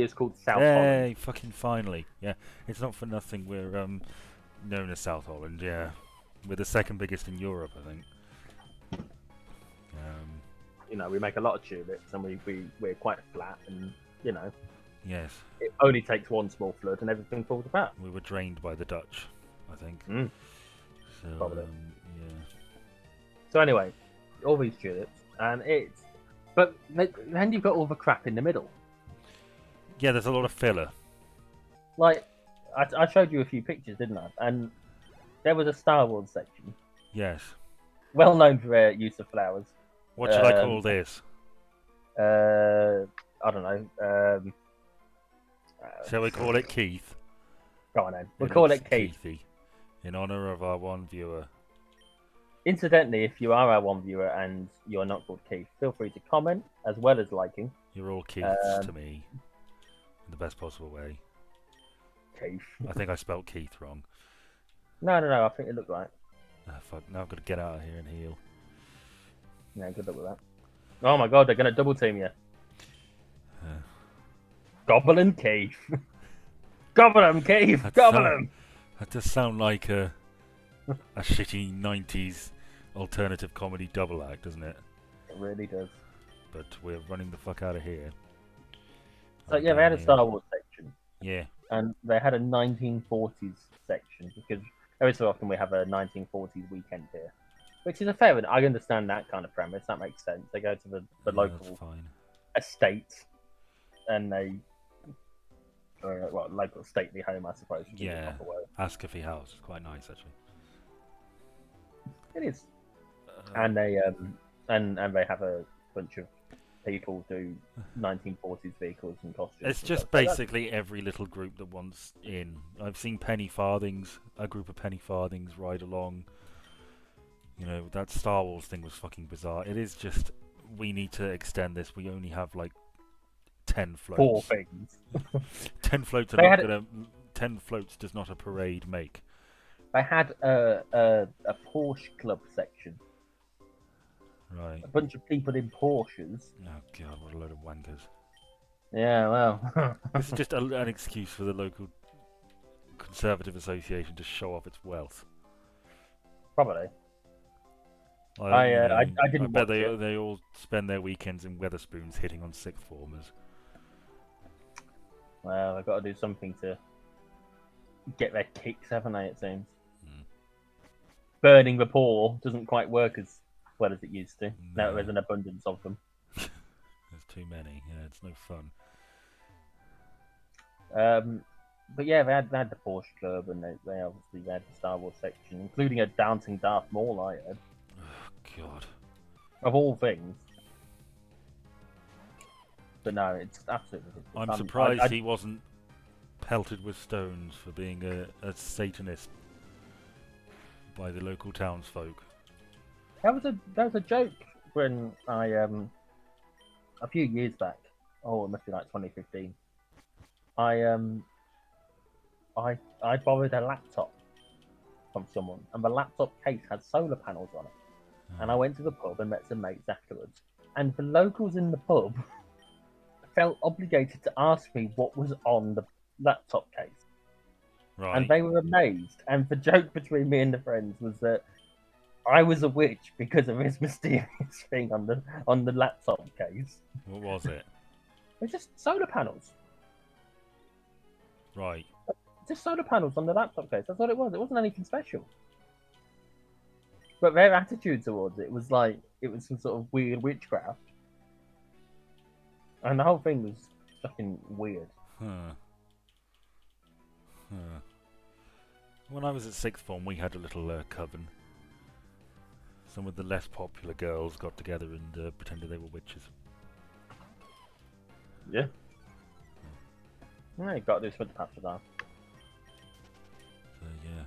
is called South Holland. Yay! Fucking finally, yeah. It's not for nothing we're known as South Holland. Yeah, we're the second biggest in Europe, I think. You know, we make a lot of tulips, and we're quite flat, and you know, Yes. it only takes one small flood, and everything falls apart. We were drained by the Dutch, I think. So, Probably. yeah. So anyway, all these tulips, and but then you've got all the crap in the middle. Yeah, there's a lot of filler. Like, I showed you a few pictures, didn't I? And there was a Star Wars section, Yes. well known for their use of flowers. What should I call this? I don't know. Shall we call it Keith? Go on then. We'll call it Keith. Keithy, in honour of our one viewer. Incidentally, if you are our one viewer and you are not called Keith, feel free to comment as well as liking. You're all Keiths to me, in the best possible way. Keith. I think I spelt Keith wrong. No. I think it looked right. Fuck, now I've got to get out of here and heal. Yeah, good luck with that. Oh my god, they're going to double team you. Gobble and Keith. Gobble him, Keith. Gobble him. That does sound like a shitty 90s alternative comedy double act, doesn't it? It really does. But we're running the fuck out of here. So yeah, they had a Star Wars section. Yeah. And they had a 1940s section because every so often we have a 1940s weekend here. Which is a fair one. I understand that kind of premise. That makes sense. They go to the local estate and they local stately home, I suppose. Yeah, Ascafy House is quite nice actually. It is, and they and they have a bunch of people do 1940s vehicles and costumes. It's just basically every little group that wants in. I've seen penny farthings, a group of penny farthings ride along. You know, that Star Wars thing was fucking bizarre. It is just, we need to extend this. We only have like 10 floats. 4 things. 10 floats are not gonna. 10 floats does not a parade make. They had a Porsche club section. Right. A bunch of people in Porsches. Oh god, what a load of wankers. Yeah, well. It's just an excuse for the local Conservative Association to show off its wealth. Probably. I didn't. bet they all spend their weekends in Weatherspoons hitting on sixth formers. Well, they've got to do something to get their kicks, haven't they? It seems. Burning the poor doesn't quite work as well as it used to. Now there's an abundance of them. There's too many. Yeah, it's no fun. But yeah, they had the Porsche Club, and they obviously had the Star Wars section, including a dancing Darth Maul. I had. Oh god. Of all things. But no, it's absolutely ridiculous. I'm surprised he wasn't pelted with stones for being a Satanist by the local townsfolk. That was a joke when I a few years back. Oh, it must be like 2015. I borrowed a laptop from someone, and the laptop case had solar panels on it. And I went to the pub and met some mates afterwards. And the locals in the pub felt obligated to ask me what was on the laptop case. Right. And they were amazed. And the joke between me and the friends was that I was a witch because of this mysterious thing on the laptop case. What was it? It's just solar panels. Right. Just solar panels on the laptop case. That's all it was. It wasn't anything special. But their attitude towards it was like it was some sort of weird witchcraft. And the whole thing was fucking weird. Huh. When I was at sixth form, we had a little coven. Some of the less popular girls got together and pretended they were witches. Yeah. Yeah, you got to do something after that. So yeah.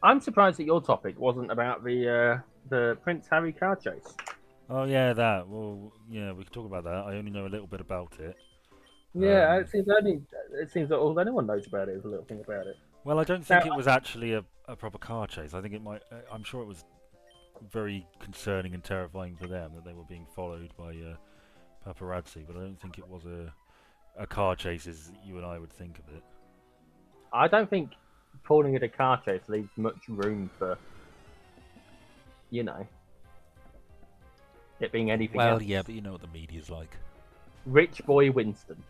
I'm surprised that your topic wasn't about the Prince Harry car chase. Oh yeah, that. Well, yeah, we could talk about that. I only know a little bit about it. Yeah, it seems that all anyone knows about it is a little thing about it. Well, I don't think it was actually a proper car chase. I think it might. I'm sure it was very concerning and terrifying for them that they were being followed by paparazzi. But I don't think it was a car chase as you and I would think of it. I don't think calling it a car chase leaves much room for, you know, it being anything else. Well, yeah, but you know what the media's like. Rich boy Winston.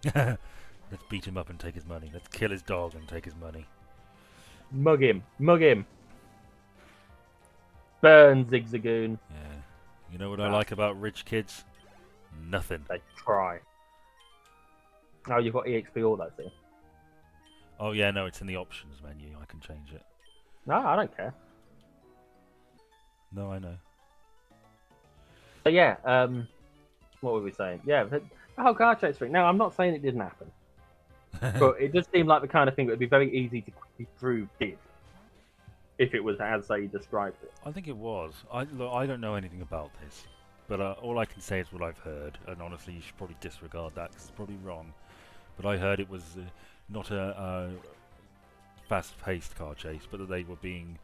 Let's beat him up and take his money. Let's kill his dog and take his money. Mug him. Mug him. Burn Zigzagoon. Yeah. You know what I like about rich kids? Nothing. They try. Oh, you've got EXP all those things. Oh yeah, no, it's in the options menu. I can change it. No, I don't care. No, I know. So yeah, what were we saying? Yeah, the whole car chase thing. Now, I'm not saying it didn't happen, but it does seem like the kind of thing that would be very easy to quickly prove did, if it was as they described it. I think it was. Look, I don't know anything about this, but all I can say is what I've heard, and honestly, you should probably disregard that because it's probably wrong. But I heard it was not a fast-paced car chase, but that they were being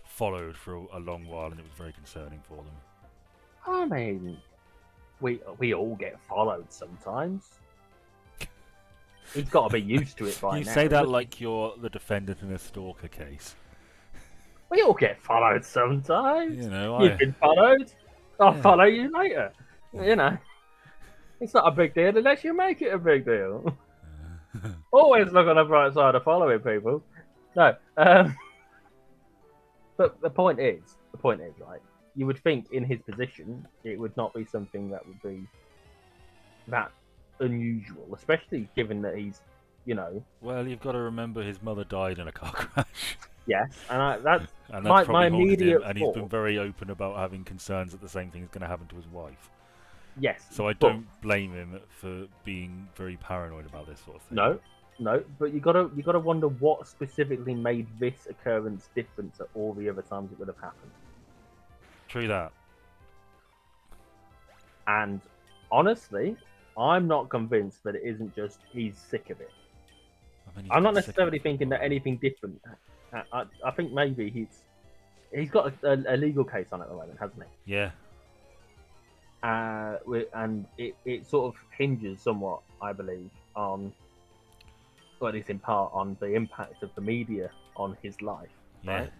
followed for a long while, and it was very concerning for them. I mean, we all get followed sometimes. He's got to be used to it by now. You say that like you're the defendant in a stalker case. We all get followed sometimes. You know, You've been followed. I'll follow you later. You know, it's not a big deal unless you make it a big deal. Always look on the bright side of following people. No, but the point is, right? You would think in his position, it would not be something that would be that unusual, especially given that he's, you know. Well, you've got to remember his mother died in a car crash. Yes, and that's my immediate him, and he's been very open about having concerns that the same thing is going to happen to his wife. Yes. So I don't blame him for being very paranoid about this sort of thing. No, but you gotta wonder what specifically made this occurrence different to all the other times it would have happened. True that. And honestly, I'm not convinced that it isn't just he's sick of it. I'm not necessarily thinking that anything different. I think maybe he's got a legal case on at the moment, hasn't he? Yeah. And it sort of hinges somewhat, I believe, on, or at least in part, on the impact of the media on his life. Yeah. Right?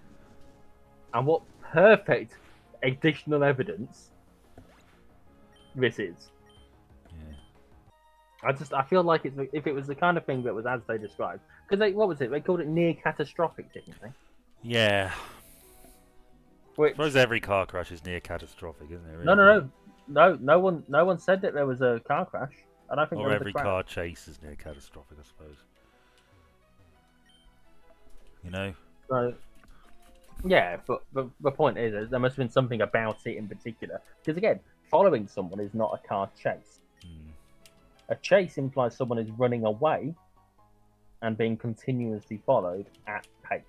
And what perfect additional evidence this is. Yeah. I feel like if it was the kind of thing that was as they described, because what was it? They called it near catastrophic, didn't they? Yeah. Which, I suppose every car crash is near catastrophic, isn't it? Really? No one said that there was a car crash. I don't think. Or there was every a crash. car chase is near catastrophic, I suppose. You know. So, yeah, but the point is, there must have been something about it in particular. Because again, following someone is not a car chase. A chase implies someone is running away and being continuously followed at pace.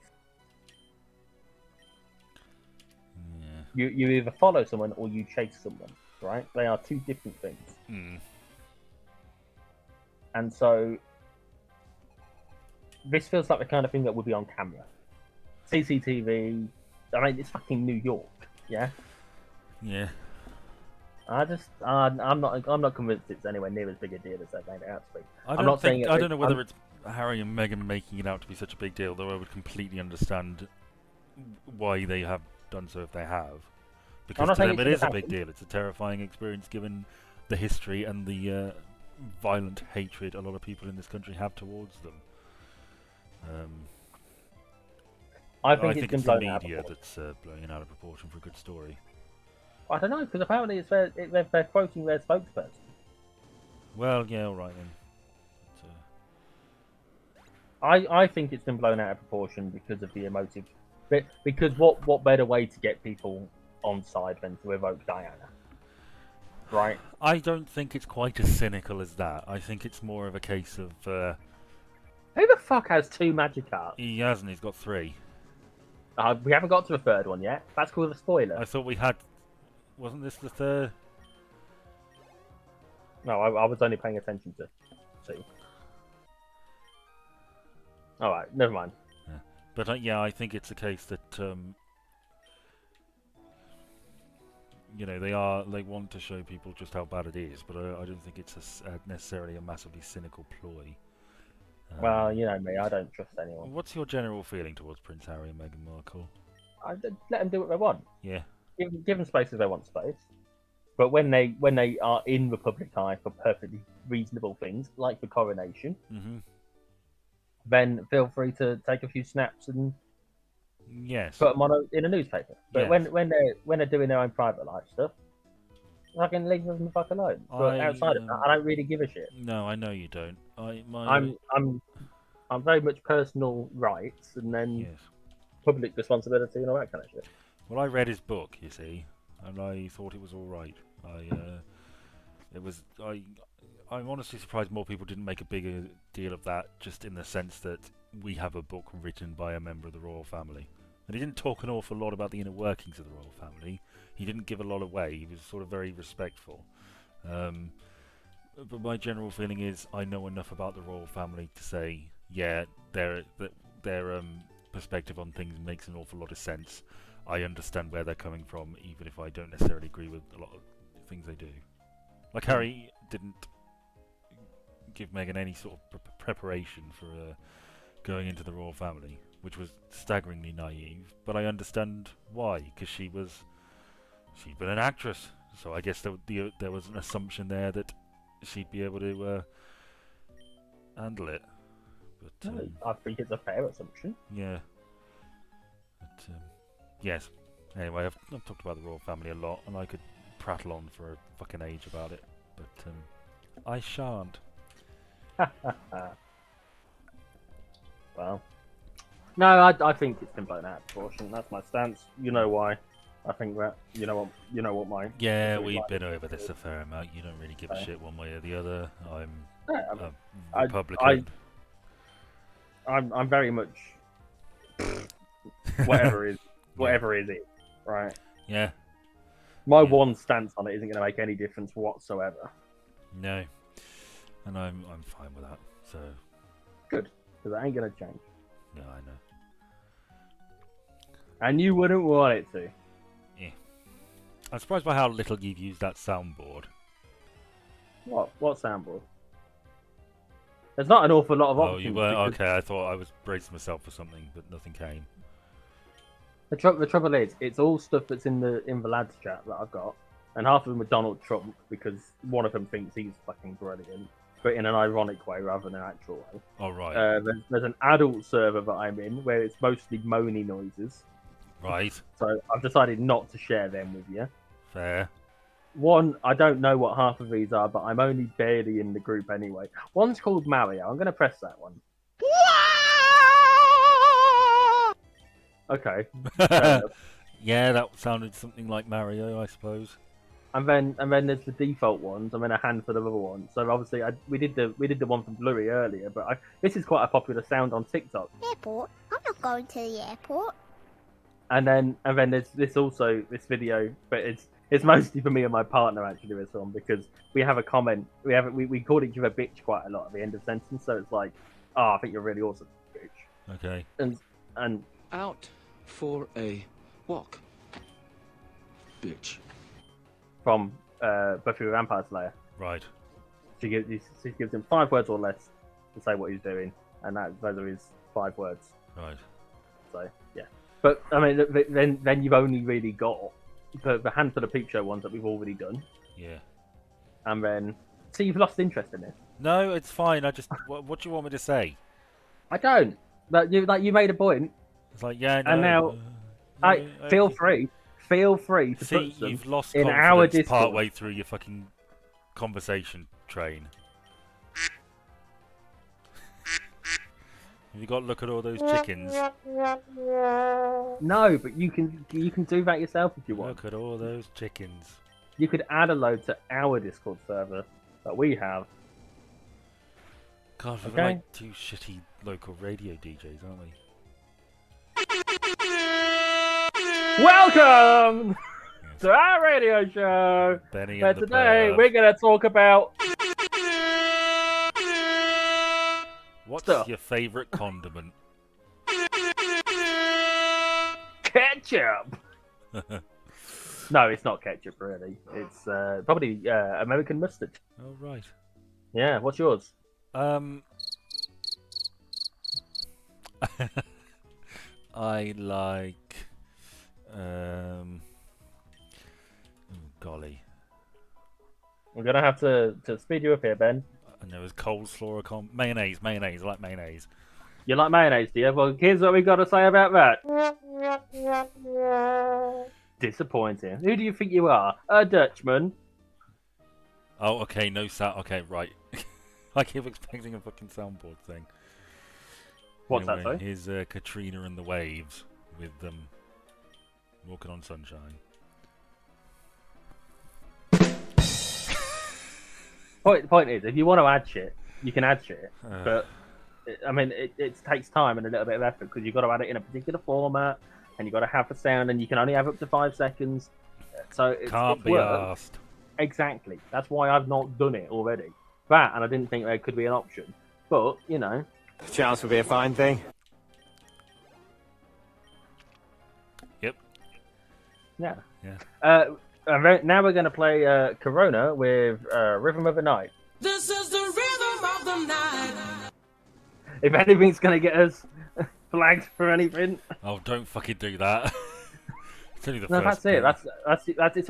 Yeah. You either follow someone or you chase someone, right? They are two different things. And so this feels like the kind of thing that would be on camera. CCTV. I mean, it's fucking New York, yeah? Yeah. I'm not convinced it's anywhere near as big a deal as they made it out to be. I I'm not saying don't know whether it's Harry and Meghan making it out to be such a big deal, though I would completely understand why they have done so if they have. Because to them it is a big deal. It's a terrifying experience given the history and the violent hatred a lot of people in this country have towards them. I think it's the media that's blowing it out of proportion for a good story. I don't know, because apparently they're quoting their spokesperson. Well, yeah, all right then. I think it's been blown out of proportion because of the emotive. Because what better way to get people on side than to evoke Diana? Right? I don't think it's quite as cynical as that. I think it's more of a case of... who the fuck has 2 Magikarps? He hasn't, he's got 3. We haven't got to the 3rd one yet. That's called a spoiler. I thought we had... Wasn't this the 3rd? No, I was only paying attention to 2. Alright, never mind. Yeah. But yeah, I think it's a case that... you know, they want to show people just how bad it is, but I don't think it's necessarily a massively cynical ploy. Well, you know me, I don't trust anyone. What's your general feeling towards Prince Harry and Meghan Markle? I let them do what they want. Yeah. Give them space if they want space. But when they are in the public eye for perfectly reasonable things, like the coronation, then feel free to take a few snaps and put them in a newspaper. But when they're doing their own private life stuff, I can leave them the fuck alone. But outside of that, I don't really give a shit. No, I know you don't. I'm very much personal rights and then public responsibility and all that kind of shit. Well, I read his book, you see, and I thought it was all right. I'm honestly surprised more people didn't make a bigger deal of that, just in the sense that we have a book written by a member of the royal family. And he didn't talk an awful lot about the inner workings of the royal family. He didn't give a lot away. He was sort of very respectful. But my general feeling is I know enough about the royal family to say, yeah, their perspective on things makes an awful lot of sense. I understand where they're coming from, even if I don't necessarily agree with a lot of things they do. Like Harry didn't give Meghan any sort of preparation for going into the royal family, which was staggeringly naive. But I understand why, because she'd been an actress, so I guess there was an assumption there that she'd be able to handle it. But I think it's a fair assumption. Yeah. But, yes. Anyway, I've talked about the royal family a lot, and I could prattle on for a fucking age about it, but I shan't. Well, no, I think it's been blown out of proportion. That's my stance. You know why? I think that you know what my we've been over this a fair amount. You don't really give a shit one way or the other. I'm a Republican. I'm very much whatever is it, right? Yeah. My one stance on it isn't going to make any difference whatsoever. No, and I'm fine with that. So good, because it ain't going to change. No, I know. And you wouldn't want it to. Yeah. I'm surprised by how little you've used that soundboard. What soundboard? There's not an awful lot of options. Oh, you were okay. I thought I was bracing myself for something, but nothing came. The trouble is, it's all stuff that's in the lads chat that I've got, and half of them are Donald Trump because one of them thinks he's fucking brilliant, but in an ironic way rather than an actual way. Oh right. There's an adult server that I'm in where it's mostly moany noises. Right. So I've decided not to share them with you. Fair. One, I don't know what half of these are, but I'm only barely in the group anyway. One's called Mario. I'm going to press that one. Okay. Yeah, that sounded something like Mario, I suppose. And then there's the default ones, and then a handful of other ones. So obviously, we did the one from Bluey earlier, but this is quite a popular sound on TikTok. Airport? I'm not going to the airport. And then there's this video, but it's mostly for me and my partner actually. This one because we have a comment. We called each other bitch quite a lot at the end of sentence. So it's like, oh, I think you're really awesome, bitch. Okay. And out for a walk, bitch. From Buffy the Vampire Slayer. Right. She gives him 5 words or less to say what he's doing, and those are his 5 words. Right. So yeah, but I mean, then you've only really got the handful of peep show ones that we've already done, Yeah. and then so you've lost interest in it. No, it's fine. I just what do you want me to say? I don't. But you made a point, It's like yeah, no. and now feel free to See, put them you've lost in our confidence Discord. partway through your fucking conversation train. You got to look at all those chickens. No, but you can do that yourself if you want. Look at all those chickens. You could add a load to our Discord server that we have. God, we're Okay. like 2 shitty local radio DJs, aren't we? Welcome to our radio show. Benny Where and the today Perv. we're going to talk about What's stuff. your favourite condiment? Ketchup. No, it's not ketchup, really. It's probably American mustard. Oh, right. Yeah, what's yours? I like... oh, golly. We're going to have to speed you up here, Ben. And there was coleslaw or mayonnaise. I like mayonnaise. You like mayonnaise, do you? Well, here's what we got to say about that. Disappointing. Who do you think you are? A Dutchman? Oh, okay, no sound. Okay, right. I keep expecting a fucking soundboard thing. What's that, Anyway, sorry? Here's Katrina and the Waves with Walking on Sunshine. Point is, if you want to add shit, you can add shit. But I mean, it takes time and a little bit of effort because you've got to add it in a particular format, and you've got to have the sound, and you can only have up to 5 seconds. So Can't it's be work. asked. Exactly. That's why I've not done it already. That, and I didn't think there could be an option. But you know, Chance would be a fine thing. Yep. yeah. Yeah. Now we're going to play Corona with Rhythm of the Night. This is the rhythm of the night. If anything's going to get us flagged for anything, Oh, don't fucking do that. It's only the no, first that's it. bit.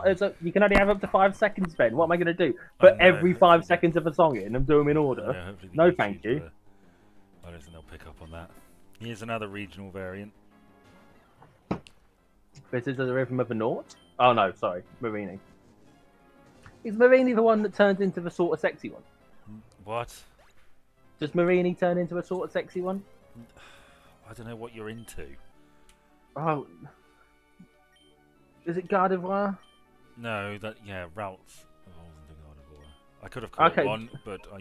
It's you can only have up to 5 seconds, Ben. What am I going to do? Put know, every 5 hopefully. seconds of a song in and do them in order? Yeah, hopefully the No, YouTube, thank you. I don't think they'll pick up on that. Here's another regional variant. This is the Rhythm of the North. Oh no, sorry, Marini. Is Marini the one that turns into the sort of sexy one? What? Does Marini turn into a sort of sexy one? I don't know what you're into. Oh, is it Gardevoir? No, routes. Oh, the Gardevoir. I could have caught Okay. one, but I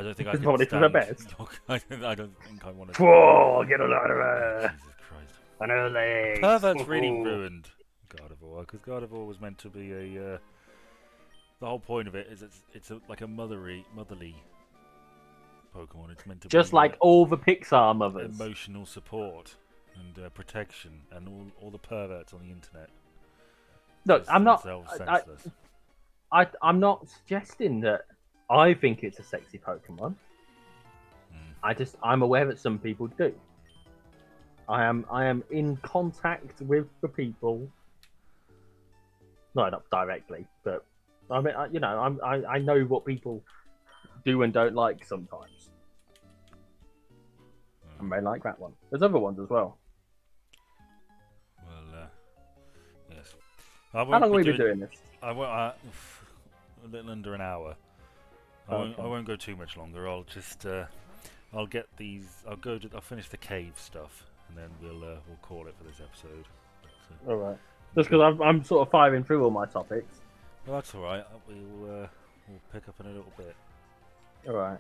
don't think I It's can probably for the best. I don't think I want to. Whoa, get a lot of her. Jesus Christ. And her legs. Pervert's really Ooh. ruined Gardevoir because Gardevoir was meant to be a. The whole point of it is it's like a motherly Pokemon. It's meant to Just be like all the Pixar mothers. emotional support and protection, and all the perverts on the internet. Look, Just I'm not. themselves I, senseless. I'm not suggesting that I think it's a sexy Pokemon. I'm aware that some people do. I am in contact with the people. No, not directly, but I mean, I know what people do and don't like sometimes. I may like that one. There's other ones as well. Well, yes. How long have we been doing this? I won't, a little under an hour. I Okay. won't go too much longer. I'll just I'll get these. I'll finish the cave stuff, and then we'll call it for this episode. But, All right. Just because I'm sort of firing through all my topics. well, that's all right. We'll pick up in a little bit. All right.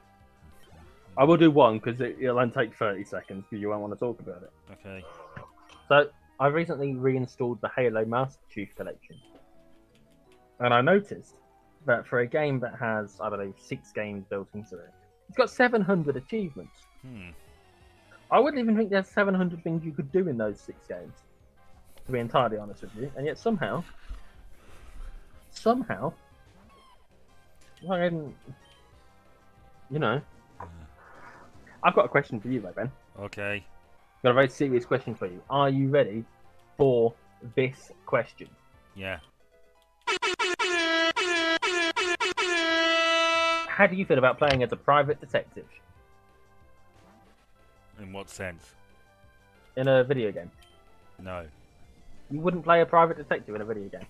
I will do one because it'll only take 30 seconds because you won't want to talk about it. Okay. So I recently reinstalled the Halo Master Chief Collection, and I noticed that for a game that has, I believe, 6 games built into it, it's got 700 achievements. I wouldn't even think there's 700 things you could do in those 6 games, to be entirely honest with you, and yet somehow somehow, fucking, you know, I've got a question for you, though, Ben. Okay. Got a very serious question for you. Are you ready for this question? Yeah. How do you feel about playing as a private detective In what sense? in a video game? No. You wouldn't play a private detective in a video game.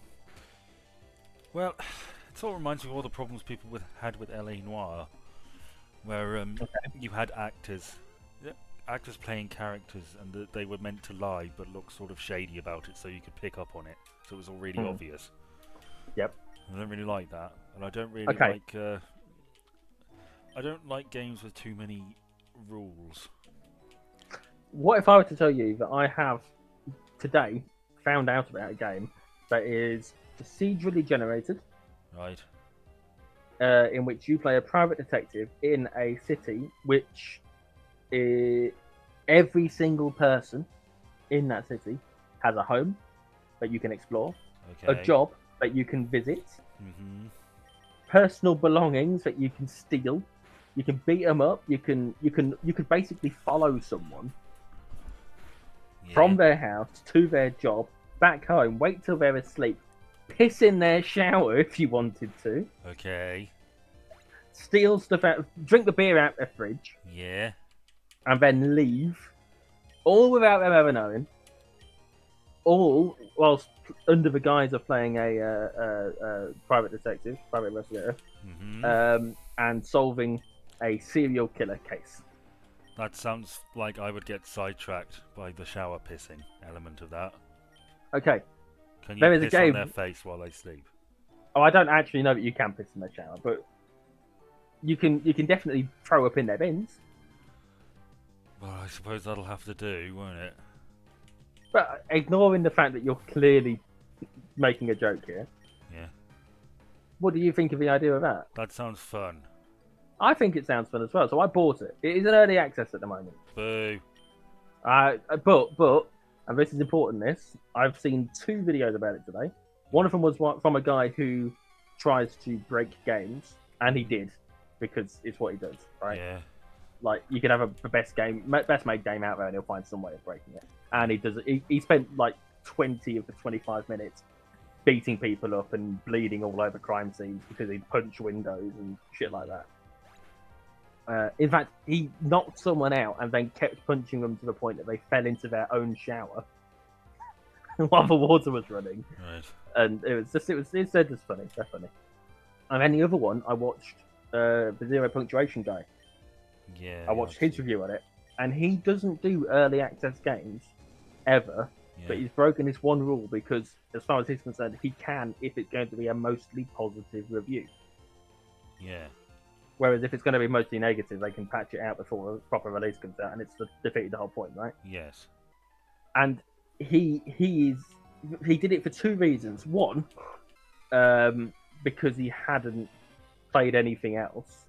Well, it sort of reminds me of all the problems people had with LA Noire, where you had actors playing characters, and they were meant to lie but look sort of shady about it, so you could pick up on it. So it was all really obvious. Yep. I don't really like that, and I don't really Okay. like. I don't like games with too many rules. What if I were to tell you that I have today found out about a game that is procedurally generated, Right. in which you play a private detective in a city which every single person in that city has a home that you can explore, Okay. a job that you can visit, Mm-hmm. personal belongings that you can steal. You can beat them up. You can basically follow someone Yeah. from their house to their job, back home, wait till they're asleep, piss in their shower if you wanted to, Okay. steal stuff out, drink the beer out the fridge, Yeah. and then leave, all without them ever knowing, all whilst under the guise of playing a private detective, private investigator, Mm-hmm. and solving a serial killer case. That sounds like I would get sidetracked by the shower pissing element of that. Okay. Can you There is a piss on game- their face while they sleep? Oh, I don't actually know that you can piss in the shower, but you can definitely throw up in their bins. Well, I suppose that'll have to do, won't it? But ignoring the fact that you're clearly making a joke here, Yeah. what do you think of the idea of that? That sounds fun. I think it sounds fun as well, so I bought it. It is an early access at the moment. Boo. But, and this is important, I've seen 2 videos about it today. One of them was from a guy who tries to break games, and he did, because it's what he does, right? Yeah. Like, you can have the best made game out there, and he'll find some way of breaking it. And he does. He spent like 20 of the 25 minutes beating people up and bleeding all over crime scenes because he'd punch windows and shit like that. In fact, he knocked someone out and then kept punching them to the point that they fell into their own shower while the water was running. Right. And it's just funny, definitely. And then the other one, I watched the Zero Punctuation guy. Yeah. I watched his review on it, and he doesn't do early access games ever, Yeah. but he's broken this one rule because, as far as he's concerned, he can if it's going to be a mostly positive review. Yeah. Whereas if it's going to be mostly negative, they can patch it out before a proper release comes out, and it's defeated the whole point, right? Yes. And he did it for 2 reasons. One, because he hadn't played anything else,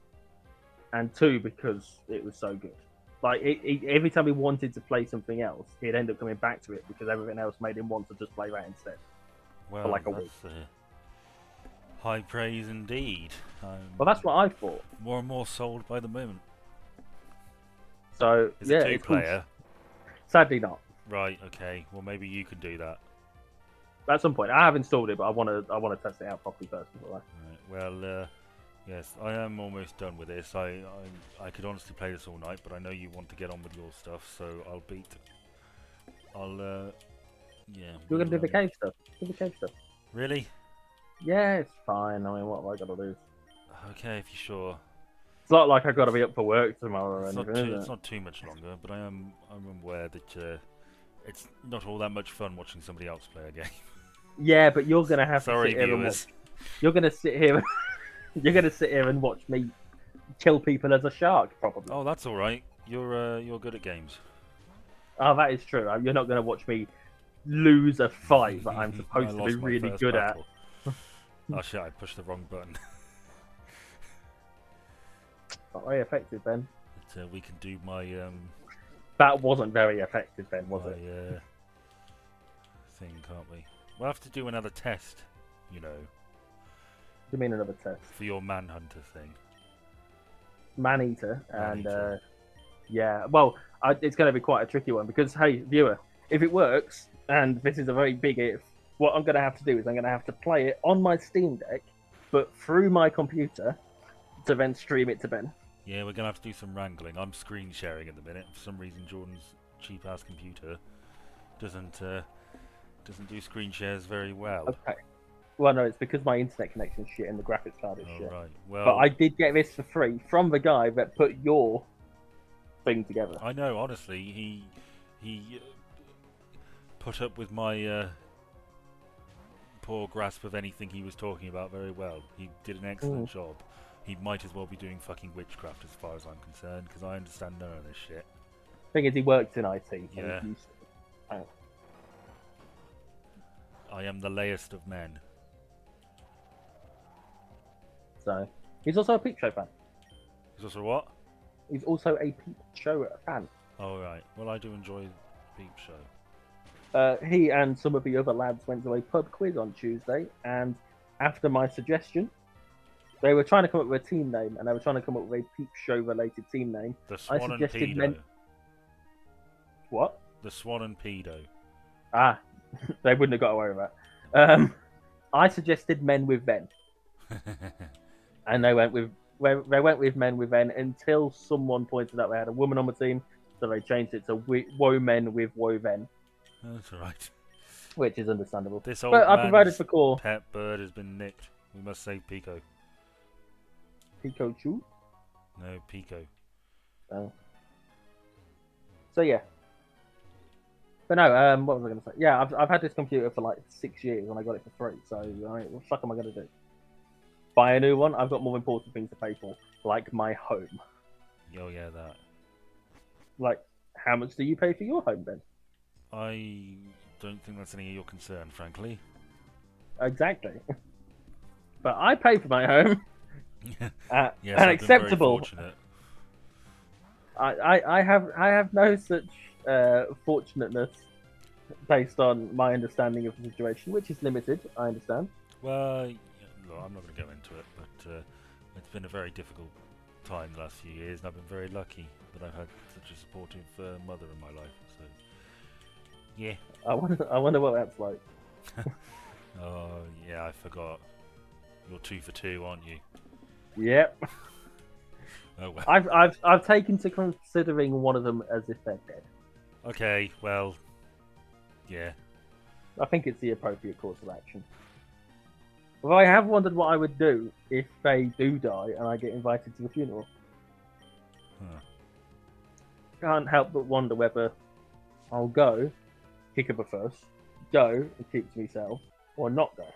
and 2, because it was so good. Like every time he wanted to play something else, he'd end up coming back to it because everything else made him want to just play that instead. Well, like a week. that's high praise indeed. Well, that's what I thought. More and more sold by the moment. So Is yeah, it it's cool. 2-player? Sadly not. Right. Okay. Well, maybe you can do that. At some point, I have installed it, but I want to test it out properly first before Right. Well, yes, I am almost done with this. I could honestly play this all night, but I know you want to get on with your stuff, so yeah. You're gonna do the we'll, cave stuff. Do the cave stuff. Really? Yeah, it's fine. I mean, what have I got to do? Okay, if you're sure. It's not like I've got to be up for work tomorrow or It's not, anything, too, is it's it? not too much longer, but I'm aware that it's not all that much fun watching somebody else play a game. Yeah, but you're gonna have Sorry, to sit here and viewers. watch. You're gonna sit here. You're gonna sit here and watch me kill people as a shark, probably. Oh, that's all right. You're good at games. Oh, that is true. You're not gonna watch me lose a fight that I'm I supposed to be lost my really first good battle. Oh shit! I pushed the wrong button. at. Not very effective, Ben. But, we can do my That wasn't very effective, Ben, was my it? thing, can't we? We'll have to do another test, you know. you mean another test? for your Manhunter thing. Man-eater, and Man-eater. yeah, well, it's going to be quite a tricky one because, hey, viewer, if it works, and this is a very big if, what I'm going to have to do is I'm going to have to play it on my Steam Deck, but through my computer, to then stream it to Ben. Yeah, we're gonna have to do some wrangling. I'm screen sharing at the minute. For some reason, Jordan's cheap-ass computer doesn't do screen shares very well. Okay. Well, no, it's because my internet connection is shit and the graphics card is Oh, shit. right. Well, But I did get this for free from the guy that put your thing together. I know. Honestly, he put up with my poor grasp of anything he was talking about very well. He did an excellent job. He might as well be doing fucking witchcraft as far as I'm concerned, because I understand none of this shit. Thing is, he works in IT. So Yeah. he's used to it. I am the layest of men. So he's also a Peep Show fan. Is also what? He's also a Peep Show fan. Oh, right. Well, I do enjoy Peep Show. He and some of the other lads went to a pub quiz on Tuesday, and after my suggestion, they were trying to come up with a team name, and they were trying to come up with a Peep Show related team name. The Swan and suggested Pedo. What? The Swan and Pedo. Ah, they wouldn't have got away with that. I suggested Men with Ben, and they went with Men with Ben until someone pointed out they had a woman on the team, so they changed it to Woe Men with Woe Ben, That's alright. which is understandable. This old But I man's provided for core pet bird has been nicked. We must save Pico. Pikachu. No, Pico. Oh. So yeah. But no, what was I going to say? Yeah, I've had this computer for like 6 years and I got it for free. So what the fuck am I going to do? Buy a new one? I've got more important things to pay for, like my home. Oh yeah, that. Like, how much do you pay for your home, Ben? I don't think that's any of your concern, frankly. Exactly. But I pay for my home. Yes, And I've been very acceptable. fortunate. I have no such fortunateness based on my understanding of the situation, which is limited. I understand. Well, yeah, look, I'm not going to go into it, but it's been a very difficult time the last few years, and I've been very lucky that I've had such a supportive mother in my life. So, yeah. I wonder what that's like. Oh, yeah, I forgot. You're 2 for 2, aren't you? Yep. Oh well. I've taken to considering one of them as if they're dead. Okay, well, yeah. I think it's the appropriate course of action. Although I have wondered what I would do if they do die and I get invited to the funeral. Huh. Can't help but wonder whether I'll go, kick up a fuss, go and keep to myself, or not go.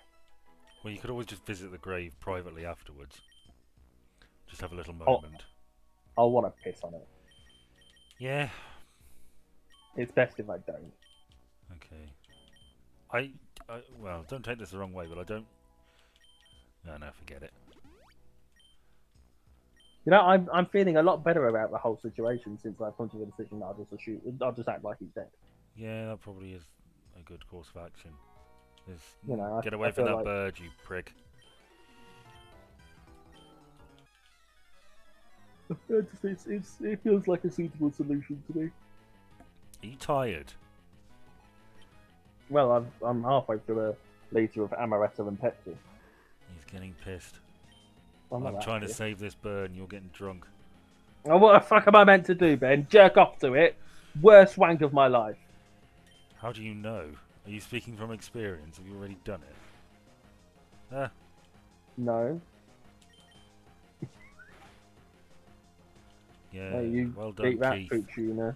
Well, you could always just visit the grave privately afterwards. Just have a little moment. I'll want to piss on it. Yeah. It's best if I don't. Okay. Well, don't take this the wrong way, but I don't... No, forget it. You know, I'm feeling a lot better about the whole situation since I've come to the decision that I'll just act like he's dead. Yeah, that probably is a good course of action. You know, Get I away from feel that like- bird, you prick. It feels like a suitable solution to me. Are you tired? Well, I'm halfway through a litre of amaretto and Pepsi. He's getting pissed. I'm not I'm that trying to pissed. save this bird and you're getting drunk. Oh, what the fuck am I meant to do, Ben? Jerk off to it? Worst wank of my life. How do you know? Are you speaking from experience? Have you already done it? Ah, No. yeah. Hey, you well done, beat that Keith. pooch, you know.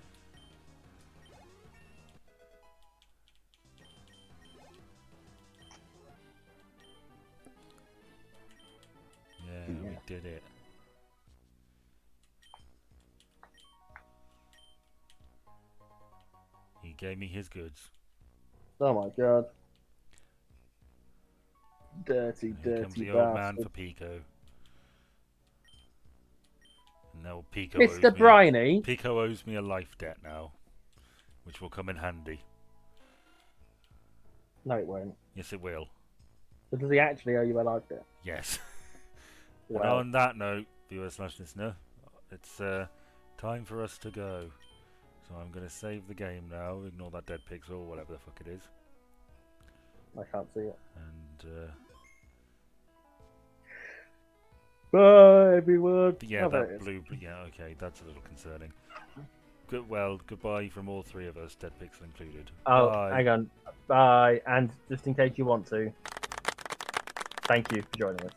Yeah, we did it. He gave me his goods. Oh my god. Dirty, Here comes dirty the old man bastard. for Pico. And now Pico owes Mr. me. Briney? Pico owes me a life debt now, which will come in handy. No, it won't. Yes, it will. But does he actually owe you a life debt? Yes. And Wow. on that note, viewer/listener, it's time for us to go. So I'm going to save the game now. Ignore that dead pixel, whatever the fuck it is. I can't see it. And Bye, everyone. yeah, Oh, there it that is. blue. Yeah, okay, that's a little concerning. Well, goodbye from all three of us, dead pixel included. Oh, Bye. hang on. Bye. And just in case you want to, thank you for joining us.